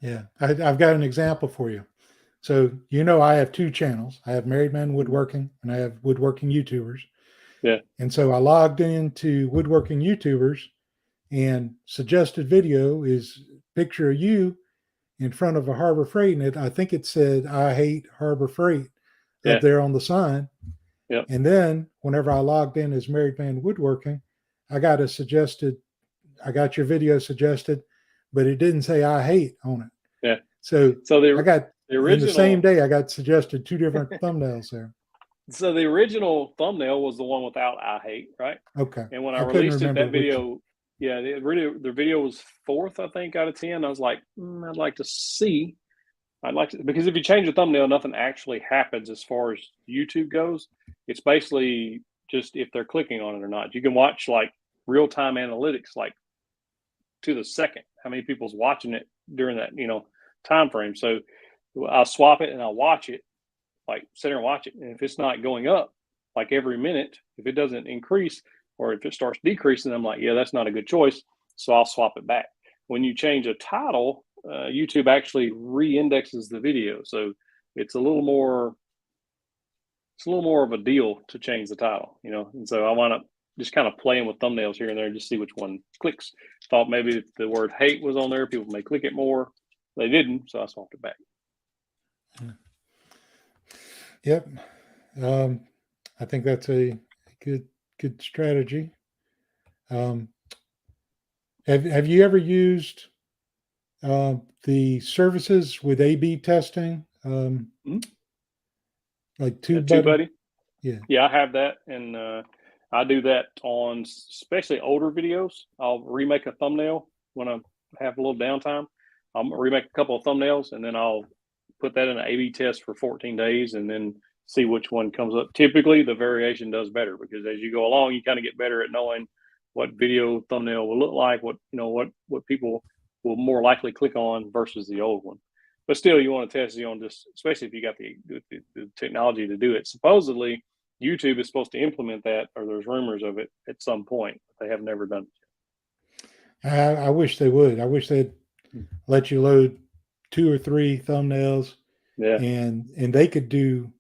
Yeah, I've got an example for you. So, I have 2 channels. I have Married Man Woodworking, and I have Woodworking YouTubers. Yeah. And so I logged into Woodworking YouTubers, and suggested video is picture of you in front of a Harbor Freight. And I think it said, I hate Harbor Freight up there on the sign. Yep. And then whenever I logged in as Married Man Woodworking, I got your video suggested, but it didn't say I hate on it. Yeah. So I got the original, in the same day, I got suggested 2 different thumbnails there. So the original thumbnail was the one without I hate, right? Okay. And when I released it, that video, the video was 4th, I think, out of 10. I was like, I'd like to see. Because if you change the thumbnail, nothing actually happens as far as YouTube goes. It's basically just if they're clicking on it or not. You can watch like real-time analytics, like to the second, how many people's watching it during that, time frame. So I'll swap it and I'll watch it, like sit there and watch it. And if it's not going up like every minute, if it doesn't increase, or if it starts decreasing, I'm like, yeah, that's not a good choice. So I'll swap it back. When you change a title, YouTube actually re-indexes the video. So it's a little more of a deal to change the title, and so I wound up just kind of playing with thumbnails here and there and just see which one clicks. Thought maybe if the word hate was on there, people may click it more. They didn't, so I swapped it back. Yep. I think that's a good strategy. Have you ever used the services with A/B testing, like TubeBuddy? Yeah, I have that, and I do that on especially older videos. I'll remake a thumbnail when I have a little downtime. I'll remake a couple of thumbnails, and then I'll put that in an A/B test for 14 days and then see which one comes up. Typically, the variation does better because as you go along, you kind of get better at knowing what video thumbnail will look like, what people will more likely click on versus the old one. But still, you want to test it on just, especially if you got the technology to do it. Supposedly, YouTube is supposed to implement that, or there's rumors of it at some point. But they have never done it. I wish they would. I wish they'd let you load 2 or 3 thumbnails, Yeah, and they could do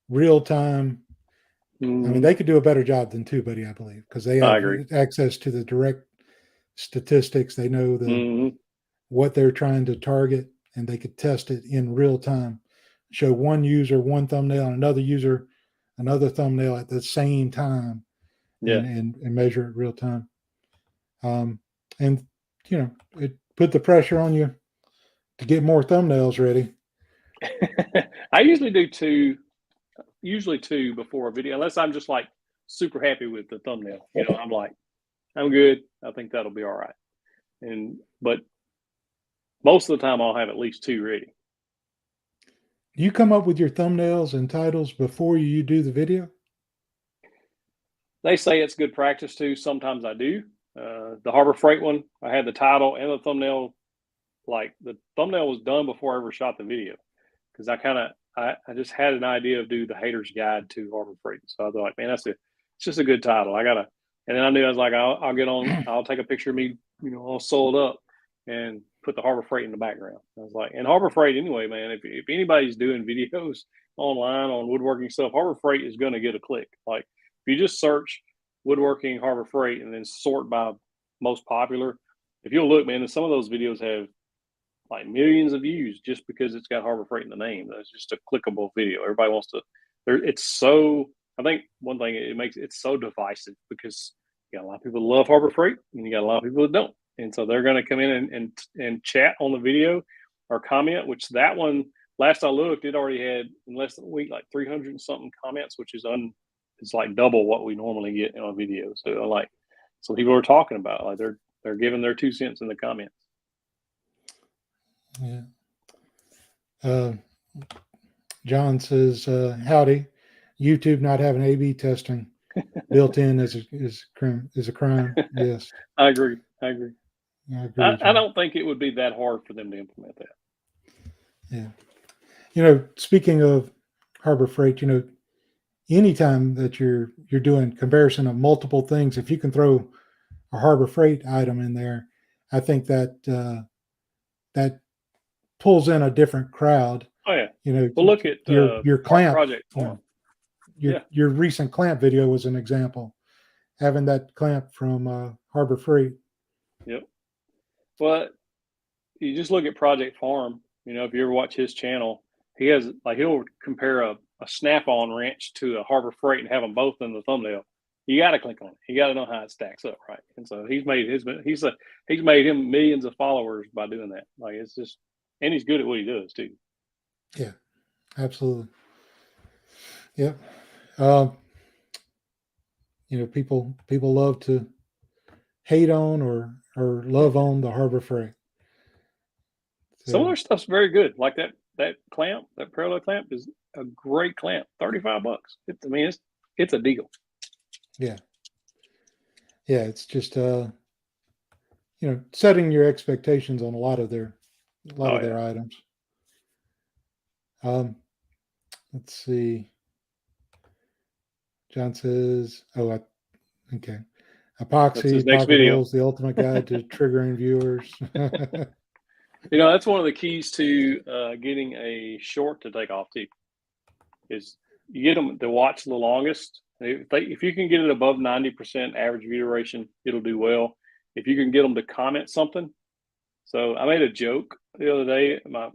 real time. mm-hmm. I mean, they could do a better job than TubeBuddy, I believe, because they have access to the direct statistics. They know what they're trying to target, and they could test it in real time. Show one user one thumbnail and another user another thumbnail at the same time, and measure it real time. And it put the pressure on you to get more thumbnails ready. I usually do two before a video, unless I'm just like super happy with the thumbnail. I'm like, I'm good. I think that'll be all right. But most of the time I'll have at least 2 ready. Do you come up with your thumbnails and titles before you do the video? They say it's good practice too. Sometimes I do. The Harbor Freight one, I had the title and the thumbnail. Like the thumbnail was done before I ever shot the video, because I just had an idea of do the Hater's Guide to Harbor Freight. So I was like, man, it's just a good title. And then I knew I was like, I'll get on, I'll take a picture of me, all sold up and put the Harbor Freight in the background. I was like, and Harbor Freight anyway, man, if anybody's doing videos online on woodworking stuff, Harbor Freight is going to get a click. Like if you just search woodworking Harbor Freight and then sort by most popular, if you'll look, man, some of those videos have like millions of views just because it's got Harbor Freight in the name. That's just a clickable video. Everybody wants to. It's so. I think one thing it makes it's so divisive because you got a lot of people that love Harbor Freight and you got a lot of people that don't, and so they're going to come in and chat on the video or comment. Which that one, last I looked, it already had in less than a week like 300 and something comments, which is it's like double what we normally get in a video. So people are talking about it, like they're giving their 2 cents in the comments. Yeah. John says, howdy. YouTube not having A/B testing built in is a crime. Yes. I agree. I don't think it would be that hard for them to implement that. Yeah. Speaking of Harbor Freight, anytime that you're doing comparison of multiple things, if you can throw a Harbor Freight item in there, I think that pulls in a different crowd. Oh yeah. Well, look at your clamp project form. Your recent clamp video was an example. Having that clamp from Harbor Freight. Yep. Well, you just look at Project Farm. If you ever watch his channel, he'll compare a snap-on wrench to a Harbor Freight and have them both in the thumbnail. You got to click on it. You got to know how it stacks up, right? And so he's made him millions of followers by doing that. Like it's just, and he's good at what he does too. Yeah, absolutely. Yep. People love to hate on or love on the Harbor Freight. So, some of their stuff's very good. Like that clamp, that parallel clamp is a great clamp. $35. It's a deal. Yeah. Yeah, it's just setting your expectations on a lot of their items. Let's see. John says, okay. Epoxy next video. Holes, the ultimate guide to triggering viewers. That's one of the keys to getting a short to take off too. Is you get them to watch the longest. If you can get it above 90% average view duration, it'll do well. If you can get them to comment something. So I made a joke the other day. I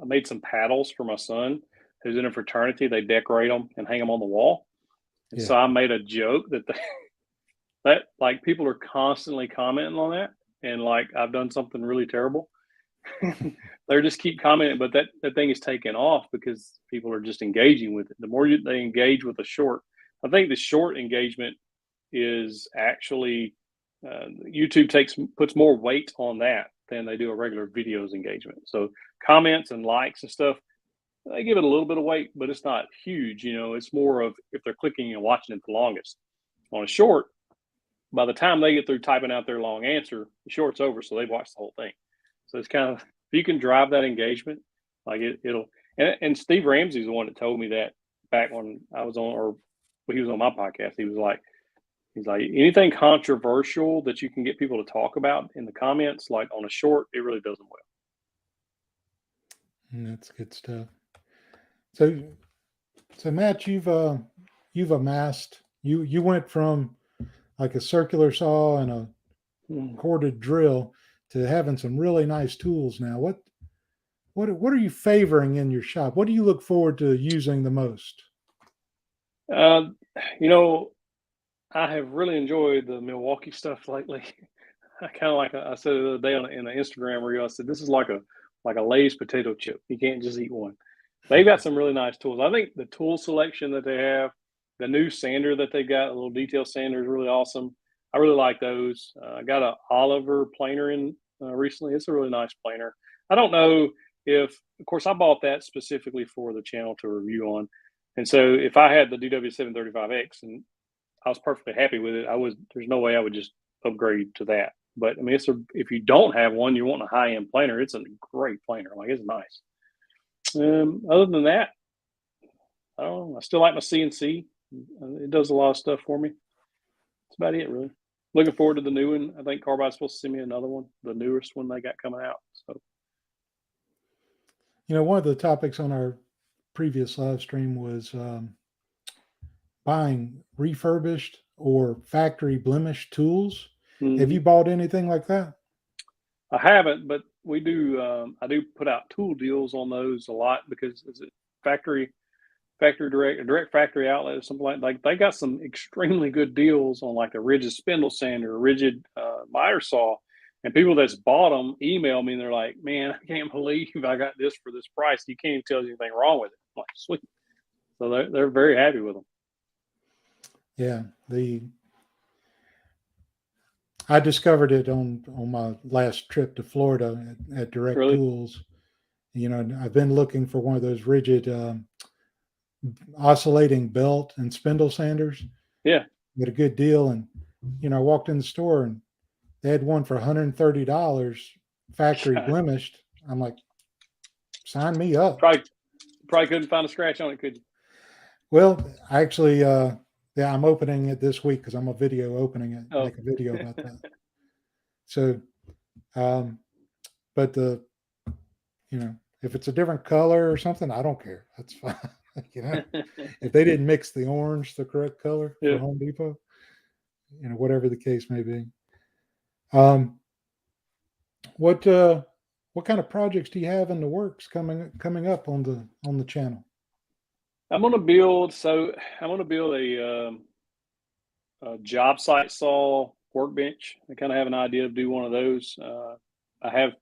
made some paddles for my son who's in a fraternity. They decorate them and hang them on the wall. And so I made a joke that like people are constantly commenting on that. And like, I've done something really terrible. They just keep commenting, but that thing is taken off because people are just engaging with it. The more they engage with a short, I think the short engagement is actually YouTube puts more weight on that than they do a regular videos engagement. So comments and likes and stuff, they give it a little bit of weight, but it's not huge. You know, it's more of if they're clicking and watching it the longest. On a short, by the time they get through typing out their long answer, the short's over, so they've watched the whole thing. So it's kind of, if you can drive that engagement, like it'll. And Steve Ramsey's the one that told me that back when I was on, or when he was on my podcast. He's like anything controversial that you can get people to talk about in the comments, like on a short, it really does them well. That's good stuff. So Matt, you've amassed, you went from like a circular saw and a corded drill to having some really nice tools now. What are you favoring in your shop? What do you look forward to using the most? You know, I have really enjoyed the Milwaukee stuff lately. I kind of like I said the other day in an Instagram reel, I said this is like a Lay's potato chip. You can't just eat one. They've got some really nice tools. I think the tool selection that they have, the new sander that they got, a little detail sander, is really awesome. I really like those. I got an Oliver planer in recently. It's a really nice planer. I don't know if, of course, I bought that specifically for the channel to review on. And so if I had the DW735X and I was perfectly happy with it, there's no way I would just upgrade to that. But I mean, if you don't have one, you want a high-end planer, it's a great planer. Like, it's nice. Other than that, I don't know. I still like my CNC. It does a lot of stuff for me. That's about it, really. Looking forward to the new one. I think Carbide's supposed to send me another one, the newest one they got coming out. So, you know, one of the topics on our previous live stream was buying refurbished or factory blemished tools. Mm-hmm. Have you bought anything like that? I haven't, but we do. I do put out tool deals on those a lot because it's factory direct factory outlet or something like they got some extremely good deals on like a rigid spindle sander, a rigid miter saw, and people that's bought them email me and they're like, "Man, I can't believe I got this for this price. You can't even tell anything wrong with it." I'm like, sweet. So they're very happy with them. Yeah, I discovered it on my last trip to Florida at Direct Really? Tools. You know, I've been looking for one of those rigid oscillating belt and spindle sanders. Yeah. Got a good deal. And, you know, I walked in the store and they had one for $130 factory blemished. I'm like, sign me up. Probably couldn't find a scratch on it, could you? Well, actually, yeah, I'm opening it this week because I'm a video opening it, make a video about that. So, but you know, if it's a different color or something, I don't care. That's fine. You know, if they didn't mix the orange the correct color for Home Depot, you know, whatever the case may be. What kind of projects do you have in the works coming up on the channel? I'm going to build a job site saw workbench. I kind of have an idea of do one of those. I have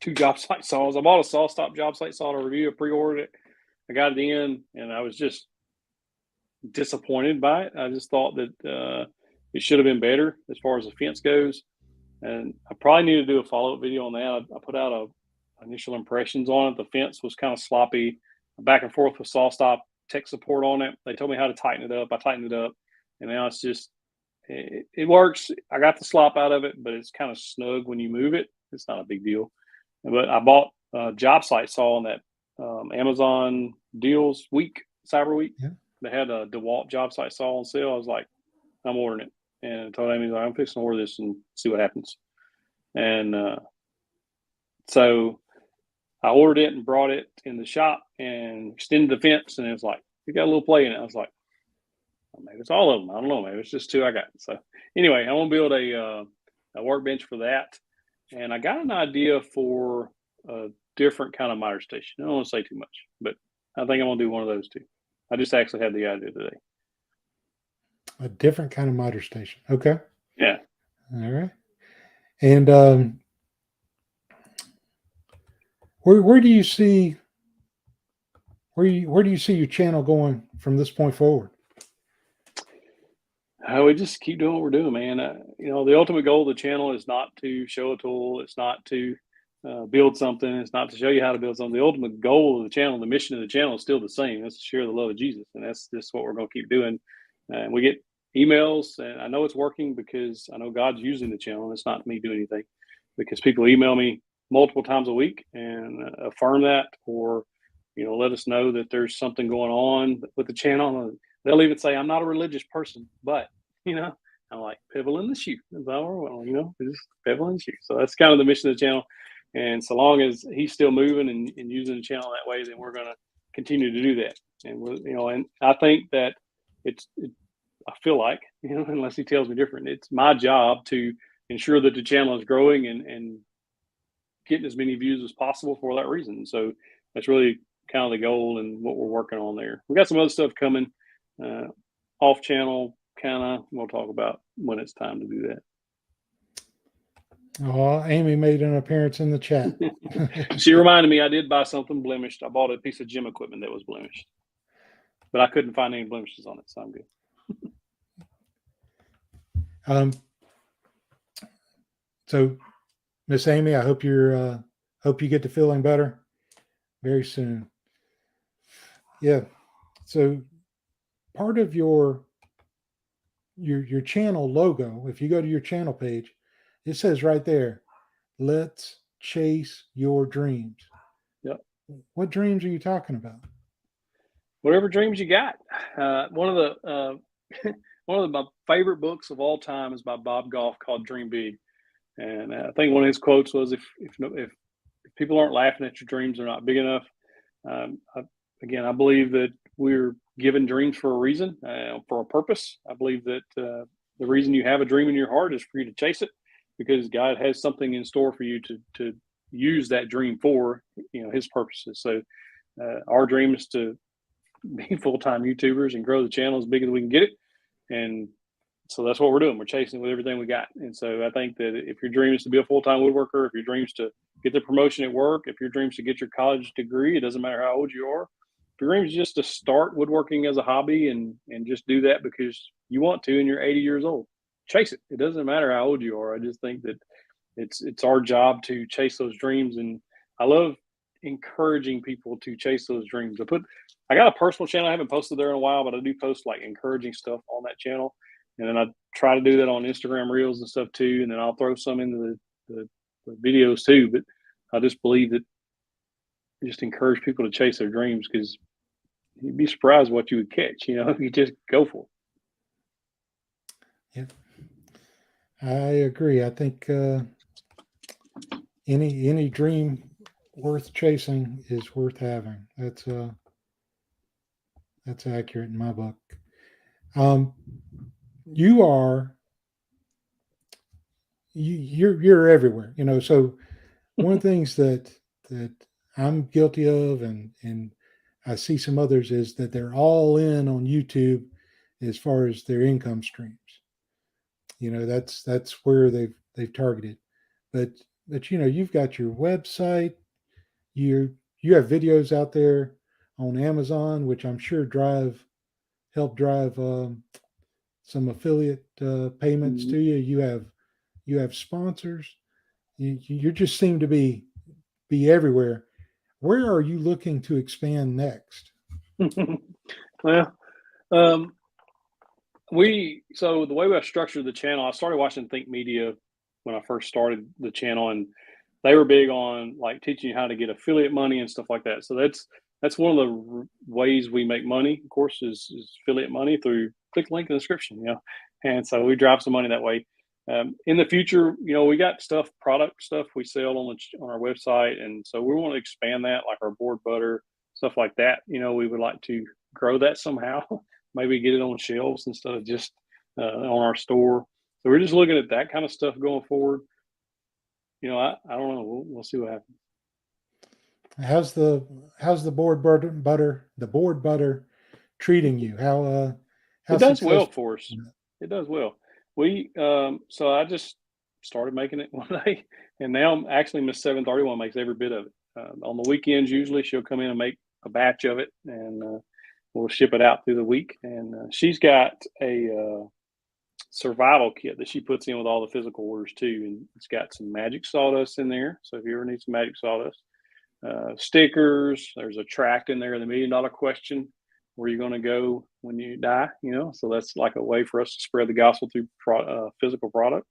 2 job site saws. I bought a saw stop job site saw to review. I pre-ordered it. I got it in, and I was just disappointed by it. I just thought that it should have been better as far as the fence goes. And I probably need to do a follow-up video on that. I put out initial impressions on it. The fence was kind of sloppy, back and forth with saw stop tech support on it. They told me how to tighten it up. I tightened it up, and now it's just it works. I got the slop out of it, but it's kind of snug when you move it. It's not a big deal. But I bought a job site saw on that Amazon deals week, Cyber Week. Yeah. They had a DeWalt job site saw on sale. I was like, I'm ordering it. And I told Amy, I'm fixing to order this and see what happens. And so I ordered it and brought it in the shop and extended the fence. And it was like, it got a little play in it. I was like, well, maybe it's all of them. I don't know. Maybe it's just 2 I got. So anyway, I want to build a workbench for that. And I got an idea for a different kind of miter station. I don't want to say too much, but I think I'm going to do one of those too. I just actually had the idea today. A different kind of miter station. Okay. Yeah. All right. And where do you see your channel going from this point forward? We just keep doing what we're doing, man. You know, the ultimate goal of the channel is not to show a tool. It's not to build something. It's not to show you how to build something. The ultimate goal of the channel, the mission of the channel is still the same. That's to share the love of Jesus. And that's just what we're going to keep doing. And we get emails, and I know it's working because I know God's using the channel. And it's not me doing anything, because people email me multiple times a week and affirm that, or, let us know that there's something going on with the channel. They'll even say, I'm not a religious person, but, I'm like, pebble in the shoe. That's all just pebble in the shoe. So that's kind of the mission of the channel. And so long as he's still moving and using the channel that way, then we're going to continue to do that. And and I think that I feel like, unless he tells me different, it's my job to ensure that the channel is growing and getting as many views as possible for that reason. So that's really kind of the goal and what we're working on there. We got some other stuff coming off channel, we'll talk about when it's time to do that. Oh, Amy made an appearance in the chat. She reminded me I did buy something blemished. I bought a piece of gym equipment that was blemished, but I couldn't find any blemishes on it, so I'm good. So Miss Amy, I hope you get to feeling better very soon. Yeah. So part of your channel logo, if you go to your channel page, it says right there, let's chase your dreams. Yep. What dreams are you talking about? Whatever dreams you got. One of my favorite books of all time is by Bob Goff, called Dream Big. And I think one of his quotes was, if people aren't laughing at your dreams, they're not big enough. I believe that we're given dreams for a reason, for a purpose. I believe that the reason you have a dream in your heart is for you to chase it, because God has something in store for you to use that dream for, his purposes. So our dream is to be full-time YouTubers and grow the channel as big as we can get it. And so that's what we're doing. We're chasing with everything we got. And so I think that if your dream is to be a full-time woodworker, if your dream is to get the promotion at work, if your dream is to get your college degree, it doesn't matter how old you are. If your dream is just to start woodworking as a hobby and just do that because you want to and you're 80 years old, chase it. It doesn't matter how old you are. I just think that it's our job to chase those dreams. And I love encouraging people to chase those dreams. I got a personal channel. I haven't posted there in a while, but I do post like encouraging stuff on that channel. And then I try to do that on Instagram Reels and stuff too. And then I'll throw some into the videos too. But I just believe that just encourage people to chase their dreams, because you'd be surprised what you would catch, if you just go for it. Yeah, I agree. I think any dream worth chasing is worth having. That's accurate in my book. You're everywhere, so one of the things that I'm guilty of, and I see some others, is that they're all in on YouTube as far as their income streams. That's where they've targeted. But you've got your website, you have videos out there on Amazon, which I'm sure help drive some affiliate payments to you. You have sponsors. You just seem to be everywhere. Where are you looking to expand next? Well, so the way we have structured the channel, I started watching Think Media when I first started the channel, and they were big on like teaching you how to get affiliate money and stuff like that. So that's one of the ways we make money, of course, is affiliate money through click the link in the description, and so we drive some money that way. In the future, we got product stuff we sell on our website, and so we want to expand that, like our board butter, stuff like that. We would like to grow that somehow, maybe get it on shelves instead of just on our store. So we're just looking at that kind of stuff going forward. I don't know. We'll see what happens. How's the board butter treating you? How it does well for us. It does well. So I just started making it one day, and now actually Miss 731 makes every bit of it. On the weekends, usually she'll come in and make a batch of it, and we'll ship it out through the week. And she's got a survival kit that she puts in with all the physical orders too, and it's got some magic sawdust in there. So if you ever need some magic sawdust, stickers, there's a tract in there, the $1 million question, where you're going to go when you die. So that's like a way for us to spread the gospel through physical product.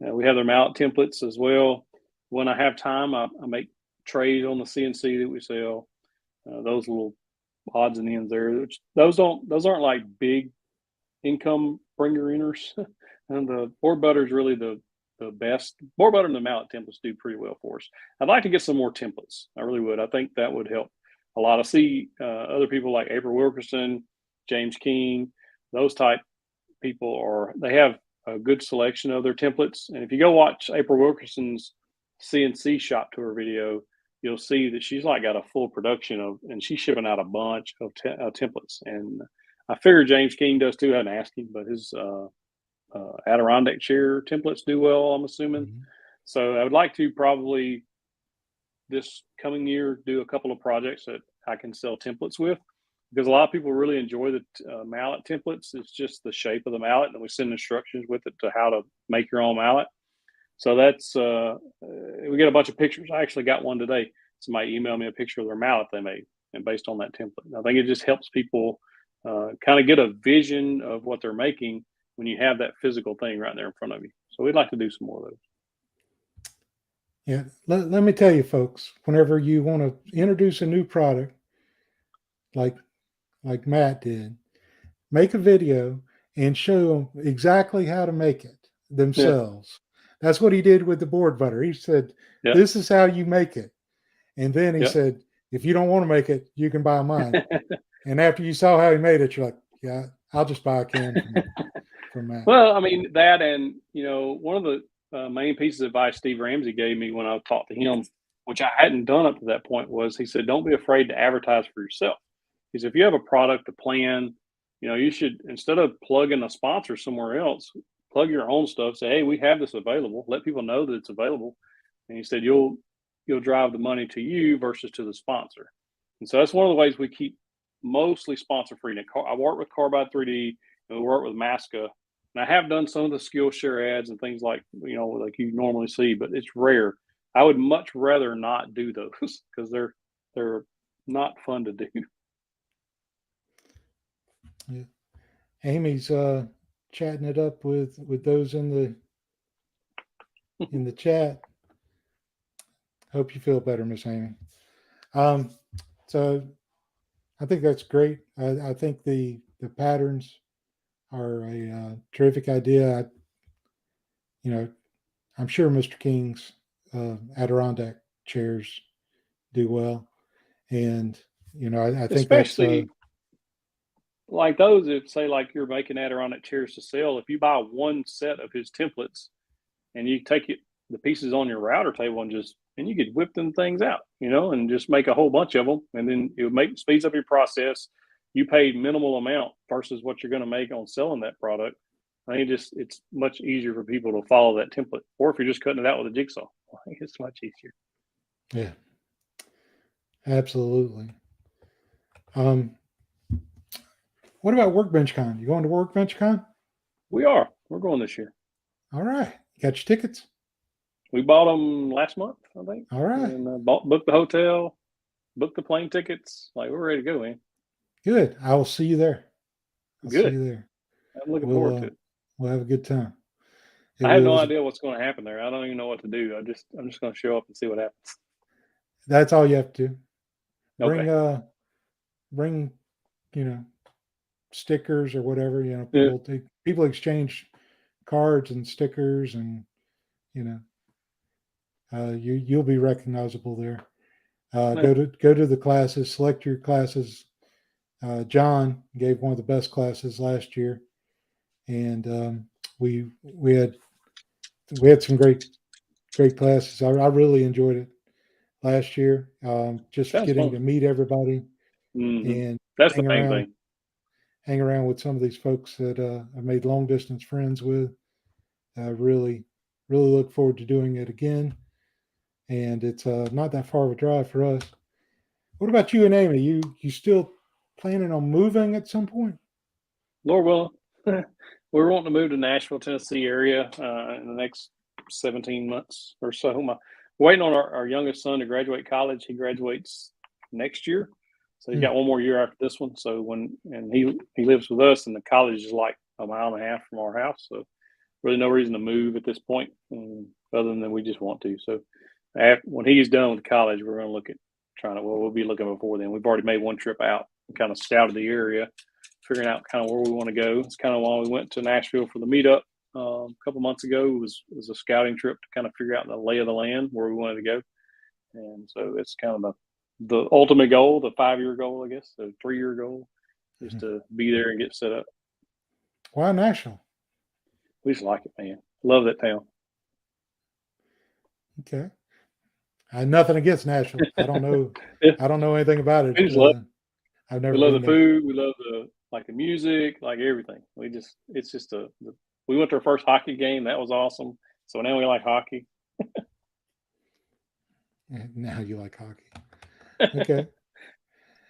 We have their mallet templates as well. When I have time, I make trays on the CNC that we sell. Those little odds and ends there. Those aren't like big income bringer inners. And the board butter is really the best. Board butter and the mallet templates do pretty well for us. I'd like to get some more templates. I really would. I think that would help a lot. I see other people like April Wilkerson, James King, those type people they have a good selection of their templates. And if you go watch April Wilkerson's CNC shop tour video, you'll see that she's like got a full production and she's shipping out a bunch of templates. And I figure James King does too. I hadn't asked him, but his Adirondack chair templates do well, I'm assuming. Mm-hmm. So I would like to probably this coming year do a couple of projects that I can sell templates with, because a lot of people really enjoy the mallet templates. It's just the shape of the mallet, and we send instructions with it to how to make your own mallet. So that's we get a bunch of pictures. I actually got one today. Somebody emailed me a picture of their mallet they made, and based on that template. I think it just helps people kind of get a vision of what they're making when you have that physical thing right there in front of you. So we'd like to do some more of those. Yeah, let me tell you, folks, whenever you want to introduce a new product, like Matt did, make a video and show them exactly how to make it themselves. Yeah. That's what he did with the board butter. He said, this is how you make it. And then he said, if you don't want to make it, you can buy mine. And after you saw how he made it, you're like, yeah, I'll just buy a can from Matt. Well, I mean, that, and, one of the main pieces of advice Steve Ramsey gave me when I talked to him, which I hadn't done up to that point, was he said, don't be afraid to advertise for yourself. Because if you have a product, a plan, you should, instead of plugging a sponsor somewhere else, plug your own stuff. Say, hey, we have this available. Let people know that it's available. And he said, you'll drive the money to you versus to the sponsor. And so that's one of the ways we keep mostly sponsor free. Now, I work with Carbide 3D, and we work with Masca. And I have done some of the Skillshare ads and things like you normally see, but it's rare. I would much rather not do those because they're not fun to do. Yeah. Amy's chatting it up with those in the chat. Hope you feel better, Miss Amy. So I think that's great. I think the patterns are a terrific idea. I'm sure Mr. King's Adirondack chairs do well, and I think especially that's like those. If say like you're making Adirondack chairs to sell, if you buy one set of his templates and you take the pieces on your router table and you could whip them things out, and just make a whole bunch of them, and then it would speeds up your process. You paid minimal amount versus what you're going to make on selling that product. I think it's much easier for people to follow that template. Or if you're just cutting it out with a jigsaw, I think it's much easier. Yeah, absolutely. What about Workbench Con? You going to Workbench Con? We're going this year. All right. You got your tickets? We bought them last month, I think. All right. And booked the hotel, booked the plane tickets. Like, we're ready to go, man. Good. I will see you there. Good. See you there. I'm looking forward to it. We'll have a good time. I have no idea what's going to happen there. I don't even know what to do. I'm just going to show up and see what happens. That's all you have to do. Okay. Bring stickers or whatever. People exchange cards and stickers, and you'll be recognizable there. Go to the classes. Select your classes. John gave one of the best classes last year, and we had some great classes. I really enjoyed it last year. Just getting to meet everybody, and that's the main thing. Hang around with some of these folks that I made long distance friends with. Really look forward to doing it again. And it's not that far of a drive for us. What about you and Amy? You still planning on moving at some point? Lord willing. We're wanting to move to Nashville, Tennessee area in the next 17 months or so. Waiting on our youngest son to graduate college. He graduates next year, so he's got one more year after this one. So he lives with us, and the college is like a mile and a half from our house. So really no reason to move at this point, other than we just want to. So when he's done with college, we're going to look at we'll be looking before then. We've already made one trip out and kind of scouted the area, figuring out kind of where we want to go. It's kind of why we went to Nashville for the meetup a couple months ago. It was a scouting trip to kind of figure out the lay of the land, where we wanted to go. And so it's kind of the ultimate goal, the 5-year goal, I guess, the 3-year goal, is to be there and get set up. Why Nashville? We just like it, man. Love that town. Okay. I had nothing against Nashville. I don't know. I don't know anything about it. We just love I've never. We love the food. We love the music, like everything. We went to our first hockey game. That was awesome. So now we like hockey. Now you like hockey. Okay.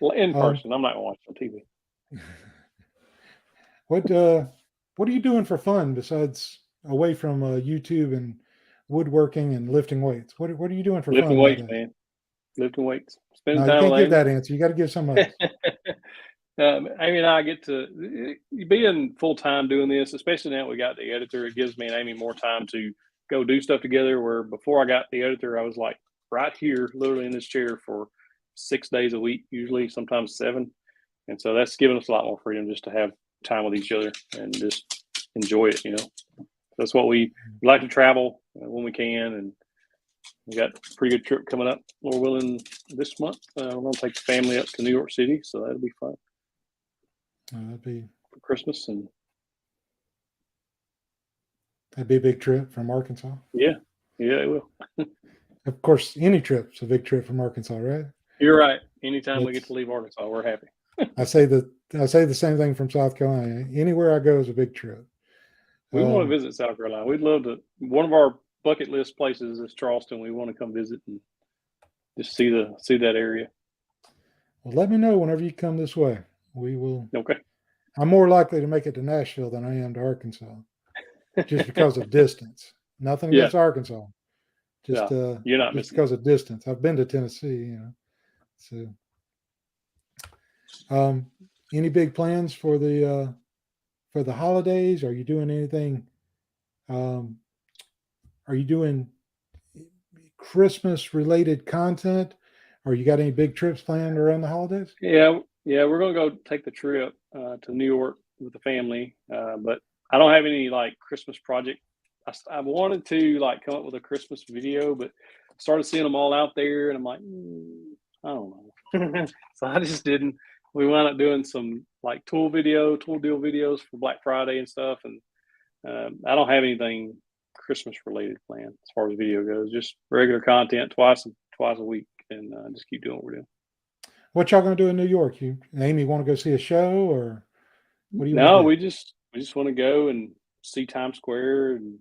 Well, in person, I'm not going to watch on TV. What are you doing for fun besides away from YouTube and woodworking and lifting weights? What are you doing for lifting fun? Weights, man. Lifting weights. Spending No, time you can't with give that answer. You got to give some else. Amy and I get to being full time doing this, especially now we got the editor. It gives me and Amy more time to go do stuff together. Where before I got the editor, I was like right here, literally in this chair for 6 days a week, usually sometimes 7. And so that's given us a lot more freedom just to have time with each other and just enjoy it. That's what we like, to travel when we can, and we got a pretty good trip coming up, Lord willing, this month. We're going to take the family up to New York City, so that'll be fun. That'd be for Christmas, and that'd be a big trip from Arkansas. Yeah, it will. Of course, any trip's a big trip from Arkansas, right? You're right. Anytime we get to leave Arkansas, we're happy. I say the same thing from South Carolina. Anywhere I go is a big trip. We want to visit South Carolina. We'd love to. One of our bucket list places is Charleston. We want to come visit and just see that area. Well, let me know whenever you come this way. We will. Okay. I'm more likely to make it to Nashville than I am to Arkansas, just because of distance. Nothing against Arkansas. Just you're not just because of distance. I've been to Tennessee, So, any big plans for the holidays? Are you doing anything? Are you doing Christmas related content? Or you got any big trips planned around the holidays? Yeah, we're gonna go take the trip to New York with the family, but I don't have any like Christmas project. I wanted to like come up with a Christmas video, but started seeing them all out there, and I'm like, I don't know. So I just didn't. We wound up doing some like tool deal videos for Black Friday and stuff, and I don't have anything Christmas related planned as far as video goes. Just regular content twice a week, and just keep doing what we're doing. What y'all gonna do in New York? You and Amy want to go see a show, or what do you? No, we just want to go and see Times Square and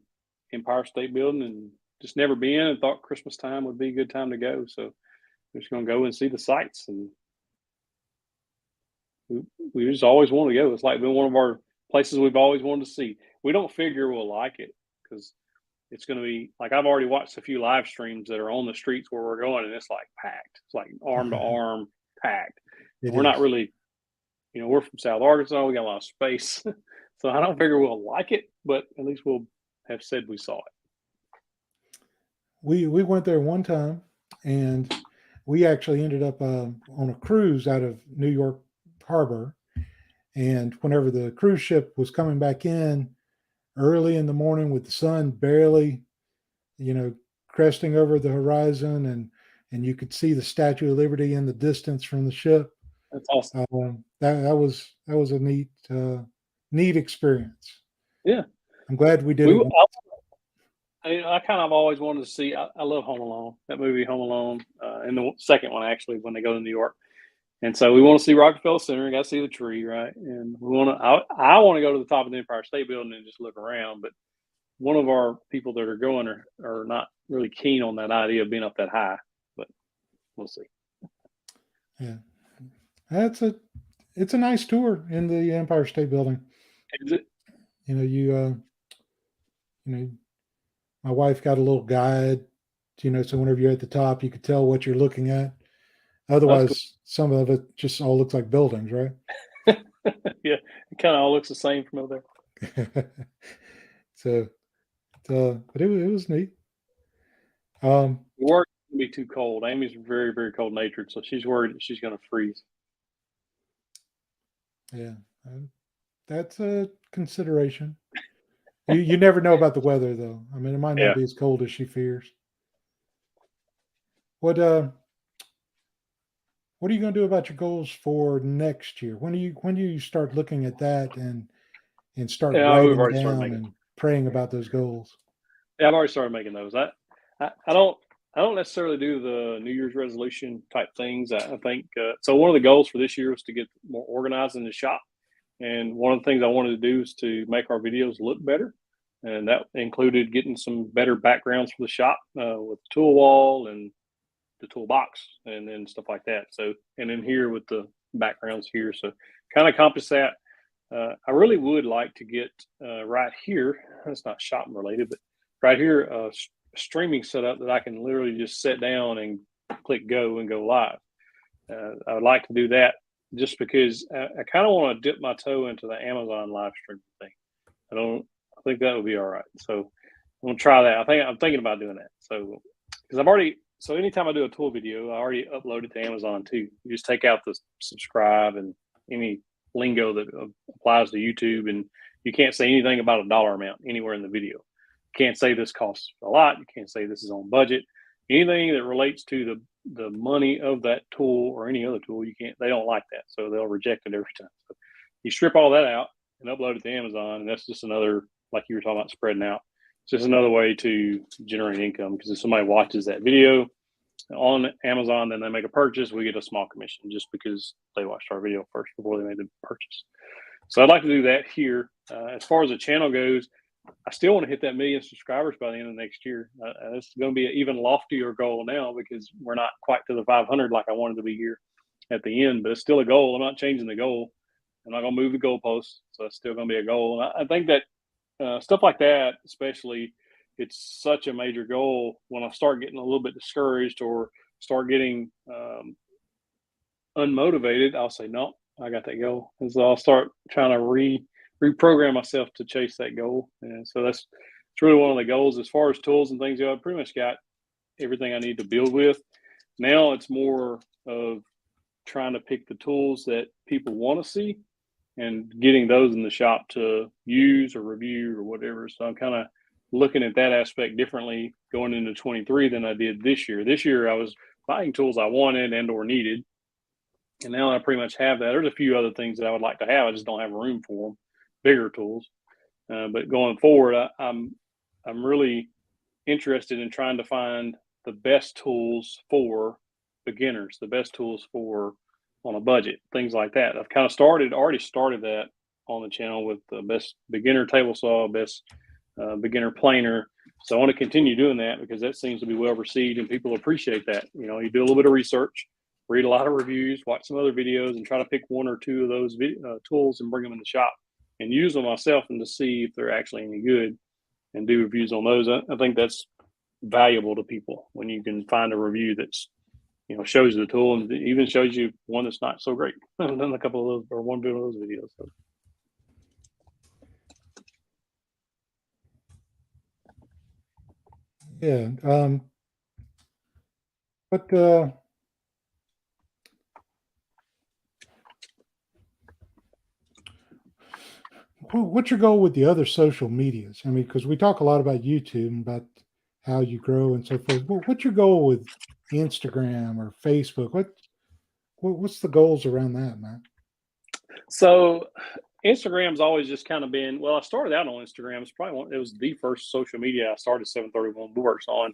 Empire State Building, and just never been, and thought Christmas time would be a good time to go. So we're just gonna go and see the sights, and we just always want to go. It's like been one of our places we've always wanted to see. We don't figure we'll like it because it's going to be like, I've already watched a few live streams that are on the streets where we're going, and it's like packed. It's like arm to arm packed. We're not really, we're from South Arkansas. We got a lot of space. So I don't figure we'll like it, but at least we'll have said we saw it. We went there one time, and we actually ended up on a cruise out of New York Harbor. And whenever the cruise ship was coming back in early in the morning with the sun barely, cresting over the horizon, and you could see the Statue of Liberty in the distance from the ship. That's awesome. That was a neat experience. Yeah, I'm glad we did it. I kind of always wanted to see. I love Home Alone. That movie, Home Alone, and the second one actually, when they go to New York. And so we want to see Rockefeller Center. Got to see the tree, right? And we want to. I want to go to the top of the Empire State Building and just look around. But one of our people that are going are not really keen on that idea of being up that high. But we'll see. Yeah, it's a nice tour in the Empire State Building. Is it? you know, my wife got a little guide, so whenever you're at the top, you could tell what you're looking at. That's cool. Otherwise, some of it just all looks like buildings, right? Yeah, it kind of all looks the same from over there. So, but it was neat. Um, Work can be too cold. Amy's very, very cold natured, so she's worried that she's going to freeze. yeah, that's a consideration. You never know about the weather, though. I mean, it might Yeah. not be as cold as she fears. What are you going to do about your goals for next year? When do you start looking at that and start Yeah, we've writing already started down making. and praying about those goals? Yeah, I've already started making those. I don't necessarily do the New Year's resolution type things. I think so. One of the goals for this year was to get more organized in the shop, and one of the things I wanted to do is to make our videos look better, and that included getting some better backgrounds for the shop with the tool wall and the toolbox and then stuff like that. So, and then here with the backgrounds here, so kind of accomplish that. I really would like to get right here. It's not shopping related, but right here, streaming setup that I can literally just sit down and click go and go live. I would like to do that just because I kind of want to dip my toe into the Amazon live stream thing. I think that would be all right. So I'm gonna try that. I'm thinking about doing that. So because anytime I do a tool video, I already upload it to Amazon too. You just take out the subscribe and any lingo that applies to YouTube, and you can't say anything about a dollar amount anywhere in the video. You can't say this costs a lot. You can't say this is on budget. Anything that relates to the money of that tool or any other tool, they don't like that. So they'll reject it every time. So you strip all that out and upload it to Amazon, and that's just another, like you were talking about, spreading out. It's just another way to generate income, because if somebody watches that video on Amazon, then they make a purchase, we get a small commission just because they watched our video first before they made the purchase. So I'd like to do that here. As far as the channel goes, I still want to hit that 1 million subscribers by the end of next year. It's going to be an even loftier goal now because we're not quite to the 500 like I wanted to be here at the end, but it's still a goal. I'm not changing the goal. I'm not going to move the goalposts, so it's still going to be a goal. And I think that stuff like that, especially, it's such a major goal. When I start getting a little bit discouraged or start getting unmotivated, I'll say, no, I got that goal. And so I'll start trying to reprogram myself to chase that goal. And so it's really one of the goals. As far as tools and things, I've pretty much got everything I need to build with. Now it's more of trying to pick the tools that people want to see and getting those in the shop to use or review or whatever. So I'm kind of looking at that aspect differently going into 23 than I did this year. This year I was buying tools I wanted and or needed, and now I pretty much have that. There's a few other things that I would like to have. I just don't have room for them, bigger tools. But going forward, I'm really interested in trying to find the best tools for beginners, the best tools for on a budget, things like that. I've kind of already started that on the channel with the best beginner table saw, best beginner planer. So I want to continue doing that because that seems to be well received and people appreciate that. You know, you do a little bit of research, read a lot of reviews, watch some other videos, and try to pick one or two of those tools and bring them in the shop and use them myself and to see if they're actually any good and do reviews on those. I think that's valuable to people when you can find a review that's, you know, shows you the tool and even shows you one that's not so great. I've done a couple of those or one of those videos. So. Yeah. But what's your goal with the other social medias? I mean, because we talk a lot about YouTube and about how you grow and so forth. What's your goal with Instagram or Facebook? What's the goals around that, man? So Instagram's always just kind of been, well, I started out on Instagram. It was the first social media I started 731 Woodworks on.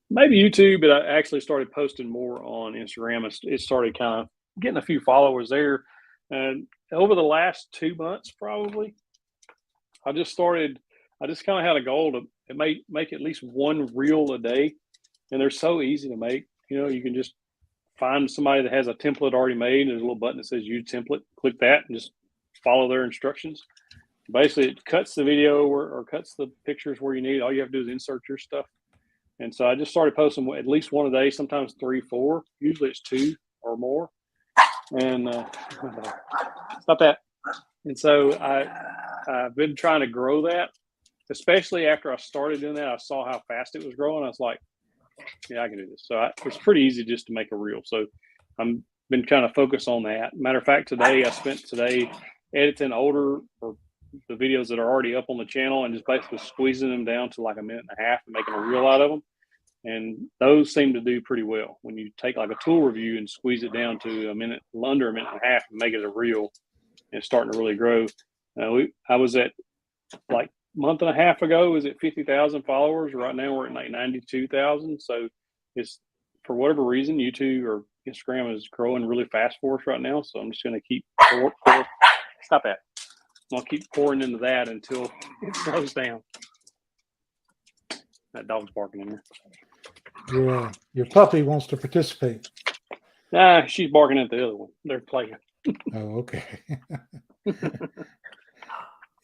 Maybe YouTube, but I actually started posting more on Instagram. It started kind of getting a few followers there. And over the last 2 months, probably, I just kind of had a goal to make at least one reel a day. And they're so easy to make. You know, you can just find somebody that has a template already made. There's a little button that says use template. Click that and just follow their instructions. Basically, it cuts the video or cuts the pictures where you need. All you have to do is insert your stuff. And so I just started posting at least one a day, sometimes 3, 4. Usually it's 2 or more. And stop that. And so I've been trying to grow that, especially after I started doing that. I saw how fast it was growing. I was like, yeah, I can do this. So it's pretty easy just to make a reel. So I'm been kind of focused on that. Matter of fact, today I spent editing older or the videos that are already up on the channel and just basically squeezing them down to like 1.5 minutes and making a reel out of them. And those seem to do pretty well. When you take like a tool review and squeeze it down to under 1.5 minutes and make it a reel, and it's starting to really grow. I was at like month and a half ago, was at 50,000 followers. Right now we're at like 92,000. So it's, for whatever reason, YouTube or Instagram is growing really fast for us right now. So I'm just going to keep stop that. I'm going to keep pouring into that until it slows down. That dog's barking in there. Your puppy wants to participate. Nah, she's barking at the other one. They're playing. Oh, okay.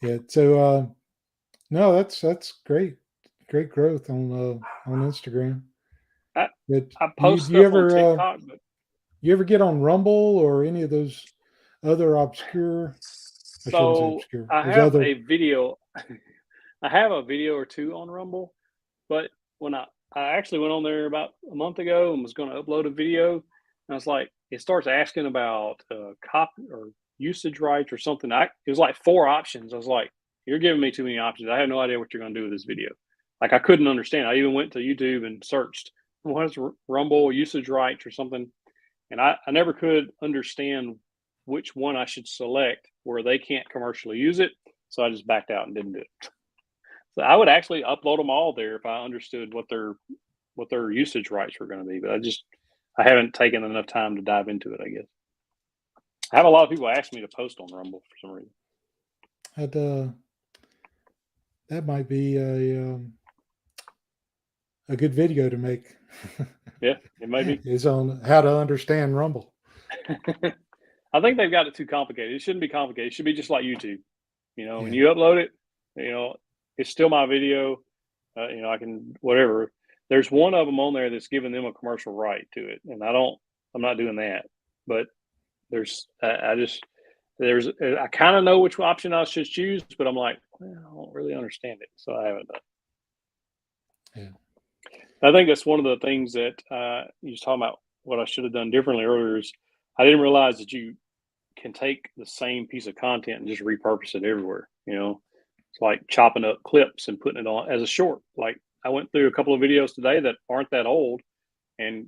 Yeah. So, no, that's great. Great growth on Instagram. I on post stuff on TikTok, but you ever get on Rumble or any of those other obscure? So I have a video. I have a video or 2 on Rumble, but when I actually went on there about a month ago and was going to upload a video, and I was like, it starts asking about copy or usage rights or something. It was like 4 options. I was like, you're giving me too many options. I have no idea what you're going to do with this video. Like, I couldn't understand. I even went to YouTube and searched what is Rumble usage rights or something, and I never could understand which one I should select where they can't commercially use it. So I just backed out and didn't do it. So I would actually upload them all there if I understood what their usage rights were going to be. But I haven't taken enough time to dive into it, I guess. I have a lot of people ask me to post on Rumble for some reason. That might be a good video to make. Yeah, it might be. Is on how to understand Rumble. I think they've got it too complicated. It shouldn't be complicated. It should be just like YouTube. Yeah. When you upload it, it's still my video. I can whatever. There's one of them on there that's giving them a commercial right to it, and I'm not doing that. But I kind of know which option I should choose, but I'm like, well, I don't really understand it, so I haven't done it. Yeah. I think that's one of the things that you was talking about. What I should have done differently earlier is I didn't realize that you can take the same piece of content and just repurpose it everywhere. It's like chopping up clips and putting it on as a short. Like, I went through a couple of videos today that aren't that old and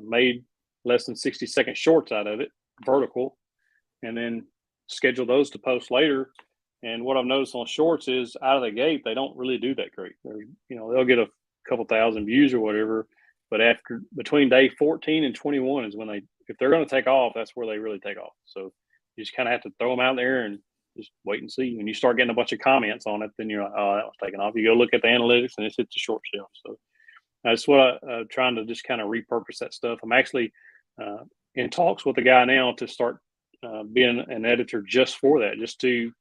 made less than 60-second shorts out of it, vertical, and then schedule those to post later. And what I've noticed on shorts is out of the gate, they don't really do that great. They'll get a couple thousand views or whatever, but between day 14 and 21 is when if they're going to take off, that's where they really take off. So you just kind of have to throw them out there and just wait and see. When you start getting a bunch of comments on it, then you're like, oh, that was taking off. You go look at the analytics and it's hit the short shelf. So that's what I'm trying to just kind of repurpose that stuff. I'm actually in talks with a guy now to start being an editor just for that, just to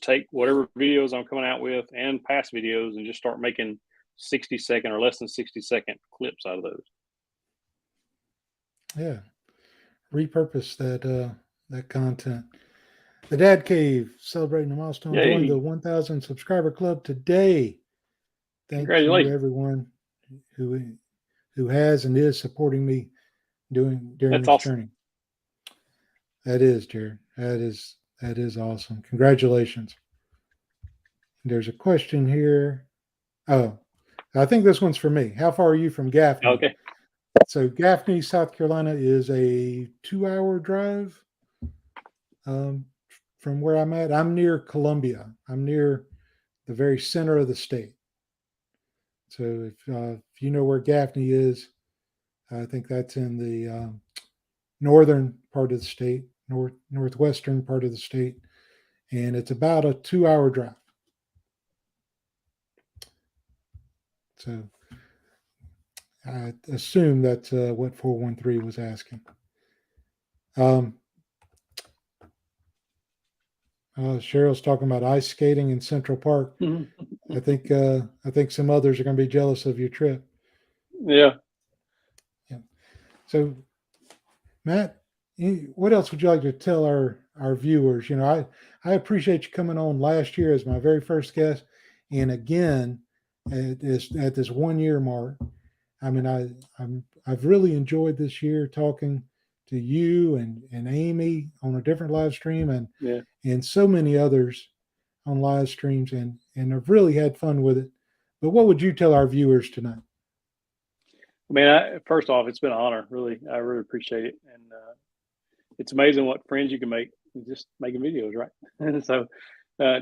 take whatever videos I'm coming out with and past videos and just start making 60-second or less than 60-second clips out of those. Yeah. Repurpose that content. The Dad Cave celebrating the milestone. Yay. Joined the 1,000 subscriber club today. Thank you to everyone who has and is supporting me during this awesome. journey. That is, Jared. That is awesome. Congratulations. There's a question here. Oh, I think this one's for me. How far are you from Gaffney? Okay. So Gaffney, South Carolina is a 2-hour drive from where I'm at. I'm near Columbia. I'm near the very center of the state. So if you know where Gaffney is, I think that's in the northern part of the state, northwestern part of the state, and it's about a 2-hour drive. So I assume that's what 413 was asking. Cheryl's talking about ice skating in Central Park. I think some others are going to be jealous of your trip. Yeah. Yeah. So, Matt, what else would you like to tell our viewers? You know, I appreciate you coming on last year as my very first guest, and again at this 1 year mark. I mean, I've really enjoyed this year talking to you and Amy on a different live stream and so many others on live streams, and I've really had fun with it. But what would you tell our viewers tonight? I mean, first off, it's been an honor. Really, I really appreciate it, and it's amazing what friends you can make just making videos, right? And so,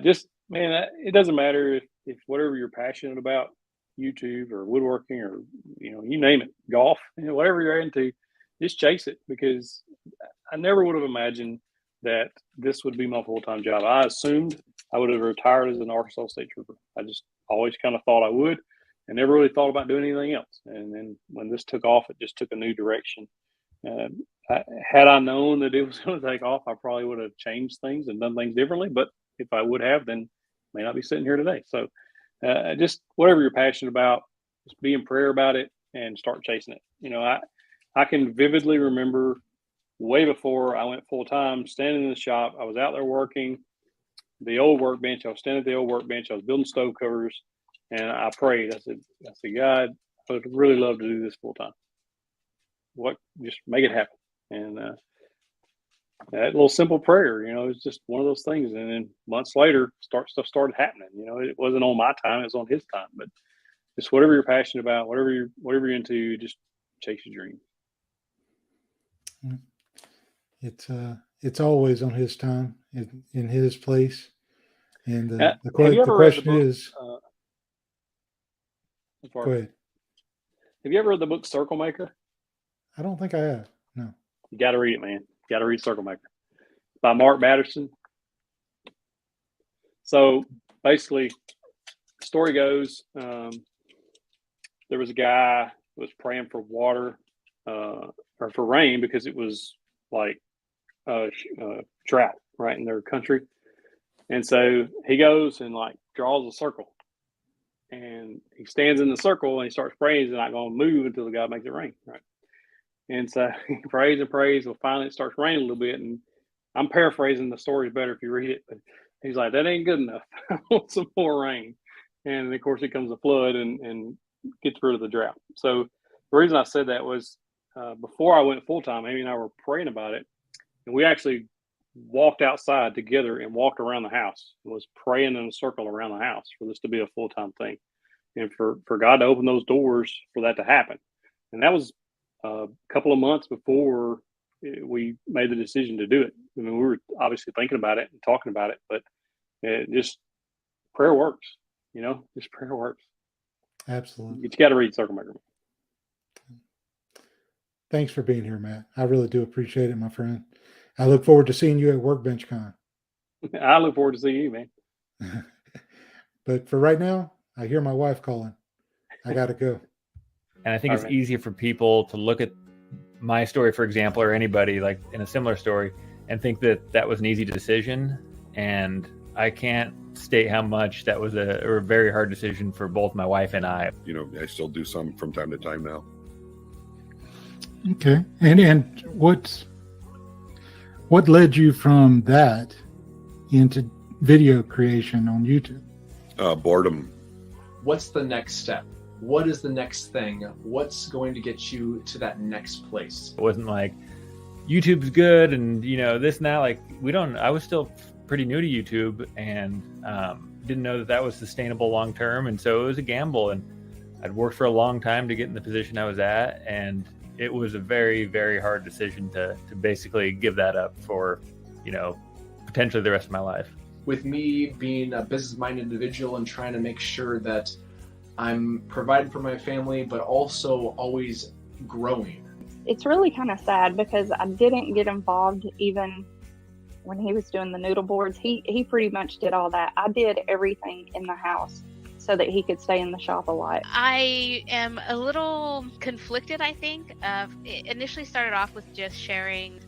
just man, it doesn't matter if whatever you're passionate about, YouTube or woodworking or you name it, golf, whatever you're into, just chase it, because I never would have imagined that this would be my full-time job. I assumed I would have retired as an Arkansas State Trooper. I just always kind of thought I would, and never really thought about doing anything else. And then when this took off, it just took a new direction. Had I known that it was going to take off, I probably would have changed things and done things differently. But if I would have, then I may not be sitting here today. So just whatever you're passionate about, just be in prayer about it and start chasing it. I can vividly remember way before I went full time, standing in the shop. I was out there working the old workbench. I was standing at the old workbench. I was building stove covers, and I prayed. I said, God, I would really love to do this full time. Just make it happen. And that little simple prayer, it's just one of those things. And then months later, stuff started happening. It wasn't on my time; it was on His time. But just whatever you're passionate about, whatever you're into, just chase your dream. It's always on His time, in His place. And the question is, go ahead. Have you ever read the book Circle Maker? I don't think I have. No. You got to read it, man. You got to read Circle Maker by Mark Batterson. So basically, the story goes, there was a guy who was praying for water or for rain because it was like drought right in their country. And so he goes and draws a circle, and he stands in the circle and he starts praying. He's not going to move until the God makes it rain, right? And so he prays and prays. Well, finally it starts raining a little bit, and I'm paraphrasing the story better if you read it. But he's like, that ain't good enough. I want some more rain. And of course, it comes a flood and gets rid of the drought. So the reason I said that was before I went full time, Amy and I were praying about it, and we actually walked outside together and walked around the house and was praying in a circle around the house for this to be a full-time thing, and for God to open those doors for that to happen. And that was a couple of months before we made the decision to do it. I mean, we were obviously thinking about it and talking about it, but just prayer works, just prayer works. Absolutely. You got to read Circle Maker. Thanks for being here, Matt. I really do appreciate it, my friend. I look forward to seeing you at Workbench Con. I look forward to seeing you, man. But for right now, I hear my wife calling. I got to go. And I think it's easier for people to look at my story, for example, or anybody like in a similar story, and think that was an easy decision. And I can't state how much that was a very hard decision for both my wife and I. I still do some from time to time now. Okay. And what led you from that into video creation on YouTube? Boredom. What's the next step? What is the next thing? What's going to get you to that next place? It wasn't like YouTube's good and this and that. I was still pretty new to YouTube and didn't know that was sustainable long term, and so it was a gamble. And I'd worked for a long time to get in the position I was at, and it was a very, very hard decision to basically give that up for potentially the rest of my life. With me being a business-minded individual and trying to make sure that I'm providing for my family, but also always growing. It's really kind of sad because I didn't get involved even when he was doing the noodle boards. He pretty much did all that. I did everything in the house. So so that he could stay in the shop a lot? I am a little conflicted, I think. It initially started off with just sharing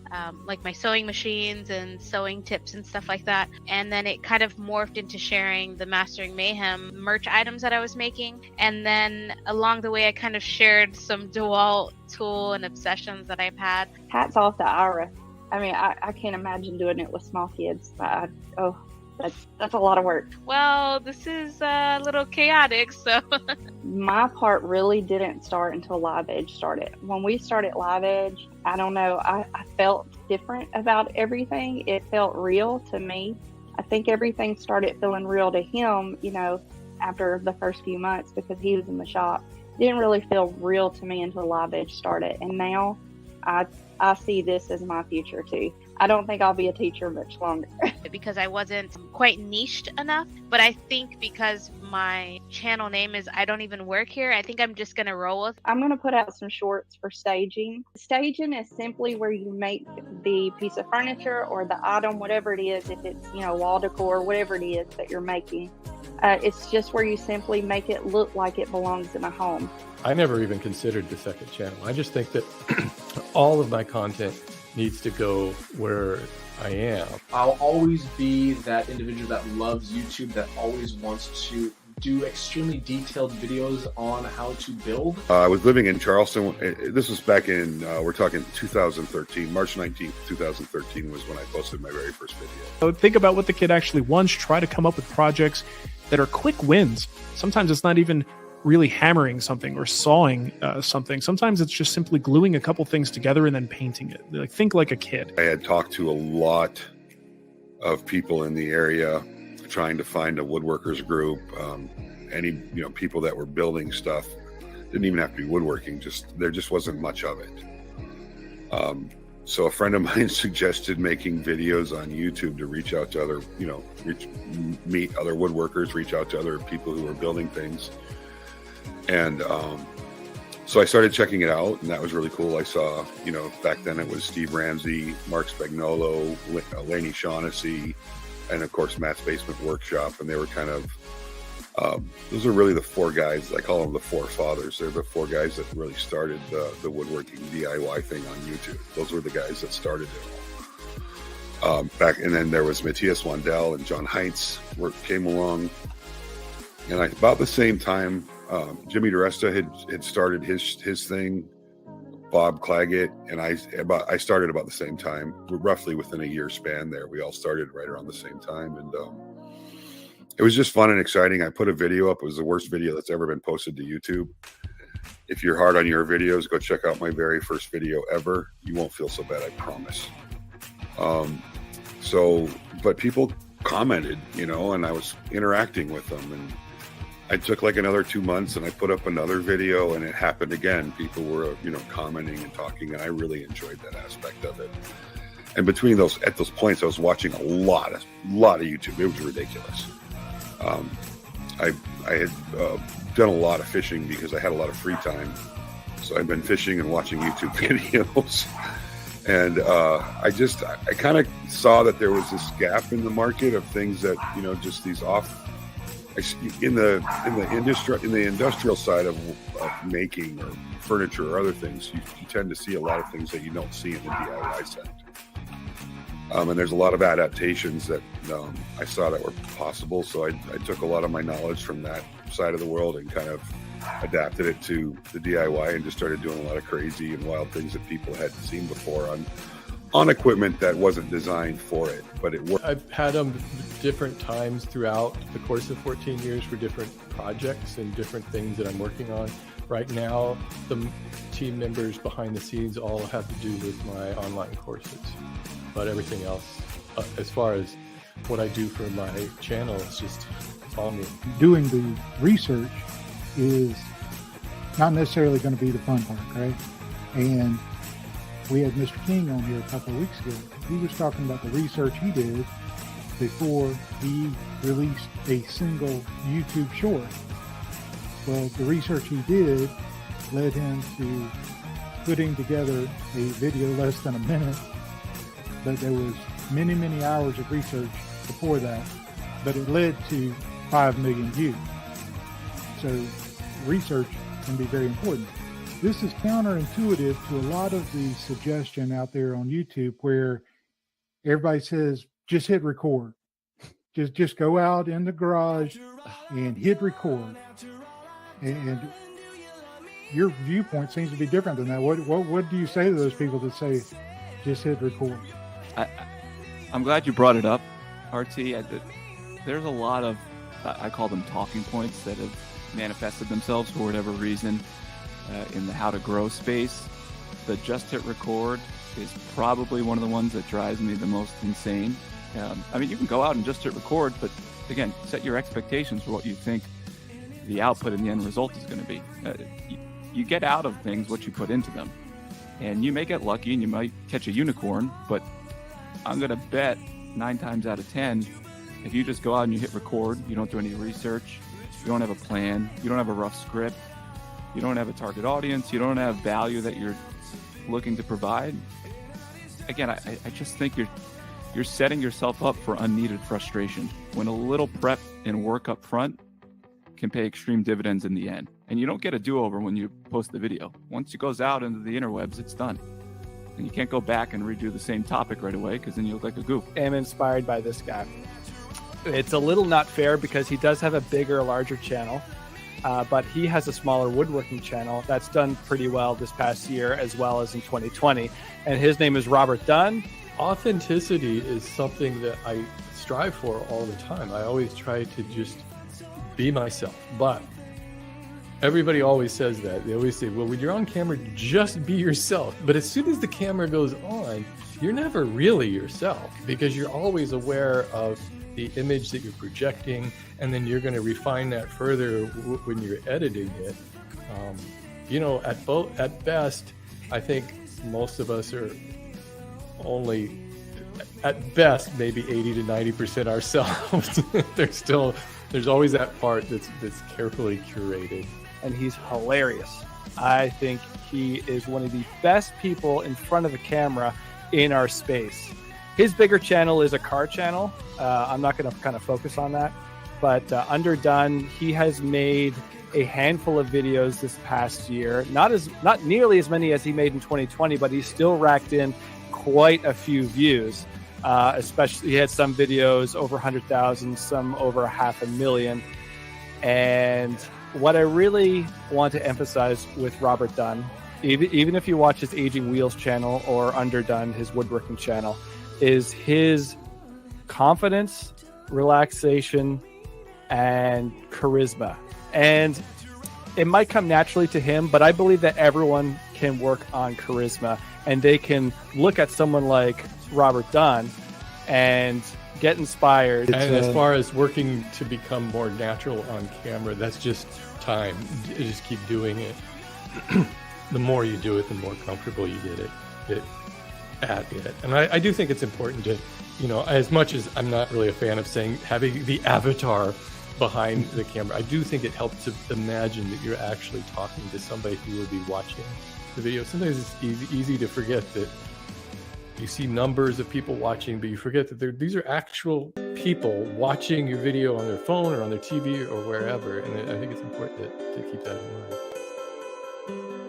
like my sewing machines and sewing tips and stuff like that. And then it kind of morphed into sharing the Mastering Mayhem merch items that I was making. And then along the way, I kind of shared some DeWalt tool and obsessions that I've had. Hats off to Ira. I mean, I can't imagine doing it with small kids. That's a lot of work. Well, this is a little chaotic, so. My part really didn't start until Live Edge started. When we started Live Edge, I don't know, I felt different about everything. It felt real to me. I think everything started feeling real to him, you know, after the first few months because he was in the shop. It didn't really feel real to me until Live Edge started. And now I see this as my future too. I don't think I'll be a teacher much longer. Because I wasn't quite niched enough, but I think because my channel name is I Don't Even Work Here, I think I'm just going to roll with. I'm going to put out some shorts for staging. Staging is simply where you make the piece of furniture or the item, whatever it is, if it's, you know, wall decor, whatever it is that you're making. It's just where you simply make it look like it belongs in a home. I never even considered the second channel. I just think that all of my content needs to go where I am. I'll always be that individual that loves YouTube, that always wants to do extremely detailed videos on how to build. I was living in Charleston. This was back in, we're talking 2013, March 19th, 2013 was when I posted my very first video. So think about what the kid actually wants. Try to come up with projects that are quick wins. Sometimes it's not even really hammering something or sawing something. Sometimes it's just simply gluing a couple things together and then painting it. Like, think like a kid. I had talked to a lot of people in the area trying to find a woodworkers group. Any people that were building stuff. Didn't even have to be woodworking, there just wasn't much of it. So a friend of mine suggested making videos on YouTube to reach out to other, meet other woodworkers, reach out to other people who were building things. And so I started checking it out, and that was really cool. I saw, back then it was Steve Ramsey, Mark Spagnolo, Laney Shaughnessy, and of course Matt's Basement Workshop. And they were kind of, those are really the four guys. I call them the four fathers. They're the four guys that really started the woodworking DIY thing on YouTube. Those were the guys that started it all. And then there was Matthias Wandel and John Heintz came along. And about the same time, Jimmy DeResta had started his thing, Bob Claggett, and I started about the same time, roughly within a year span there. We all started right around the same time, and it was just fun and exciting. I put a video up. It was the worst video that's ever been posted to YouTube. If you're hard on your videos, go check out my very first video ever. You won't feel so bad, I promise. But people commented, and I was interacting with them, and I took like another 2 months and I put up another video, and it happened again. People were, commenting and talking, and I really enjoyed that aspect of it. And between at those points, I was watching a lot of YouTube. It was ridiculous. I had done a lot of fishing because I had a lot of free time. So I've been fishing and watching YouTube videos. And I kind of saw that there was this gap in the market of things that, just these in the industrial side of making or furniture or other things, you tend to see a lot of things that you don't see in the DIY sector. And there's a lot of adaptations that I saw that were possible. So I took a lot of my knowledge from that side of the world and kind of adapted it to the DIY and just started doing a lot of crazy and wild things that people hadn't seen before on equipment that wasn't designed for it, but it worked. I've had them different times throughout the course of 14 years for different projects and different things that I'm working on. Right now, the team members behind the scenes all have to do with my online courses, but everything else, as far as what I do for my channel, it's all me. Doing the research is not necessarily going to be the fun part, right? And we had Mr. King on here a couple of weeks ago. He was talking about the research he did before he released a single YouTube short. Well, the research he did led him to putting together a video less than a minute, but there was many, many hours of research before that, but it led to 5 million views. So research can be very important. This is counterintuitive to a lot of the suggestion out there on YouTube where everybody says, just hit record. Just go out in the garage and hit record. And your viewpoint seems to be different than that. What do you say to those people that say, just hit record? I'm glad you brought it up, RT. There's a lot of, I call them talking points that have manifested themselves for whatever reason in the how to grow space. The just hit record is probably one of the ones that drives me the most insane. I mean, you can go out and just hit record, but again, set your expectations for what you think the output and the end result is going to be. You get out of things what you put into them. And you may get lucky and you might catch a unicorn, but I'm going to bet 9 times out of 10, if you just go out and you hit record, you don't do any research, you don't have a plan, you don't have a rough script, you don't have a target audience, you don't have value that you're looking to provide. Again, I just think you're setting yourself up for unneeded frustration when a little prep and work up front can pay extreme dividends in the end. And you don't get a do-over when you post the video. Once it goes out into the interwebs, it's done. And you can't go back and redo the same topic right away because then you look like a goof. I'm inspired by this guy. It's a little not fair because he does have a bigger, larger channel, but he has a smaller woodworking channel that's done pretty well this past year as well as in 2020. And his name is Robert Dunn. Authenticity is something that I strive for all the time. I always try to just be myself, but everybody always says that. They always say, well, when you're on camera, just be yourself. But as soon as the camera goes on, you're never really yourself because you're always aware of the image that you're projecting, and then you're going to refine that further when you're editing it. At best, I think most of us are only, at best, maybe 80 to 90% ourselves. There's always that part that's carefully curated. And he's hilarious. I think he is one of the best people in front of the camera in our space. His bigger channel is a car channel. I'm not going to kind of focus on that. But under Dunn, he has made a handful of videos this past year. Not nearly as many as he made in 2020, but he still racked in quite a few views. Especially, he had some videos over 100,000, some over 500,000. And what I really want to emphasize with Robert Dunn, even if you watch his Aging Wheels channel or Under Dunn, his woodworking channel, is his confidence, relaxation, and charisma. And it might come naturally to him, but I believe that everyone can work on charisma, and they can look at someone like Robert Dunn and get inspired. And as far as working to become more natural on camera, that's just time. You just keep doing it. The more you do it, the more comfortable you get at it. And I do think it's important to, as much as I'm not really a fan of saying having the avatar behind the camera, I do think it helps to imagine that you're actually talking to somebody who will be watching the video. Sometimes it's easy to forget that you see numbers of people watching, but you forget that these are actual people watching your video on their phone or on their TV or wherever. And I think it's important to keep that in mind.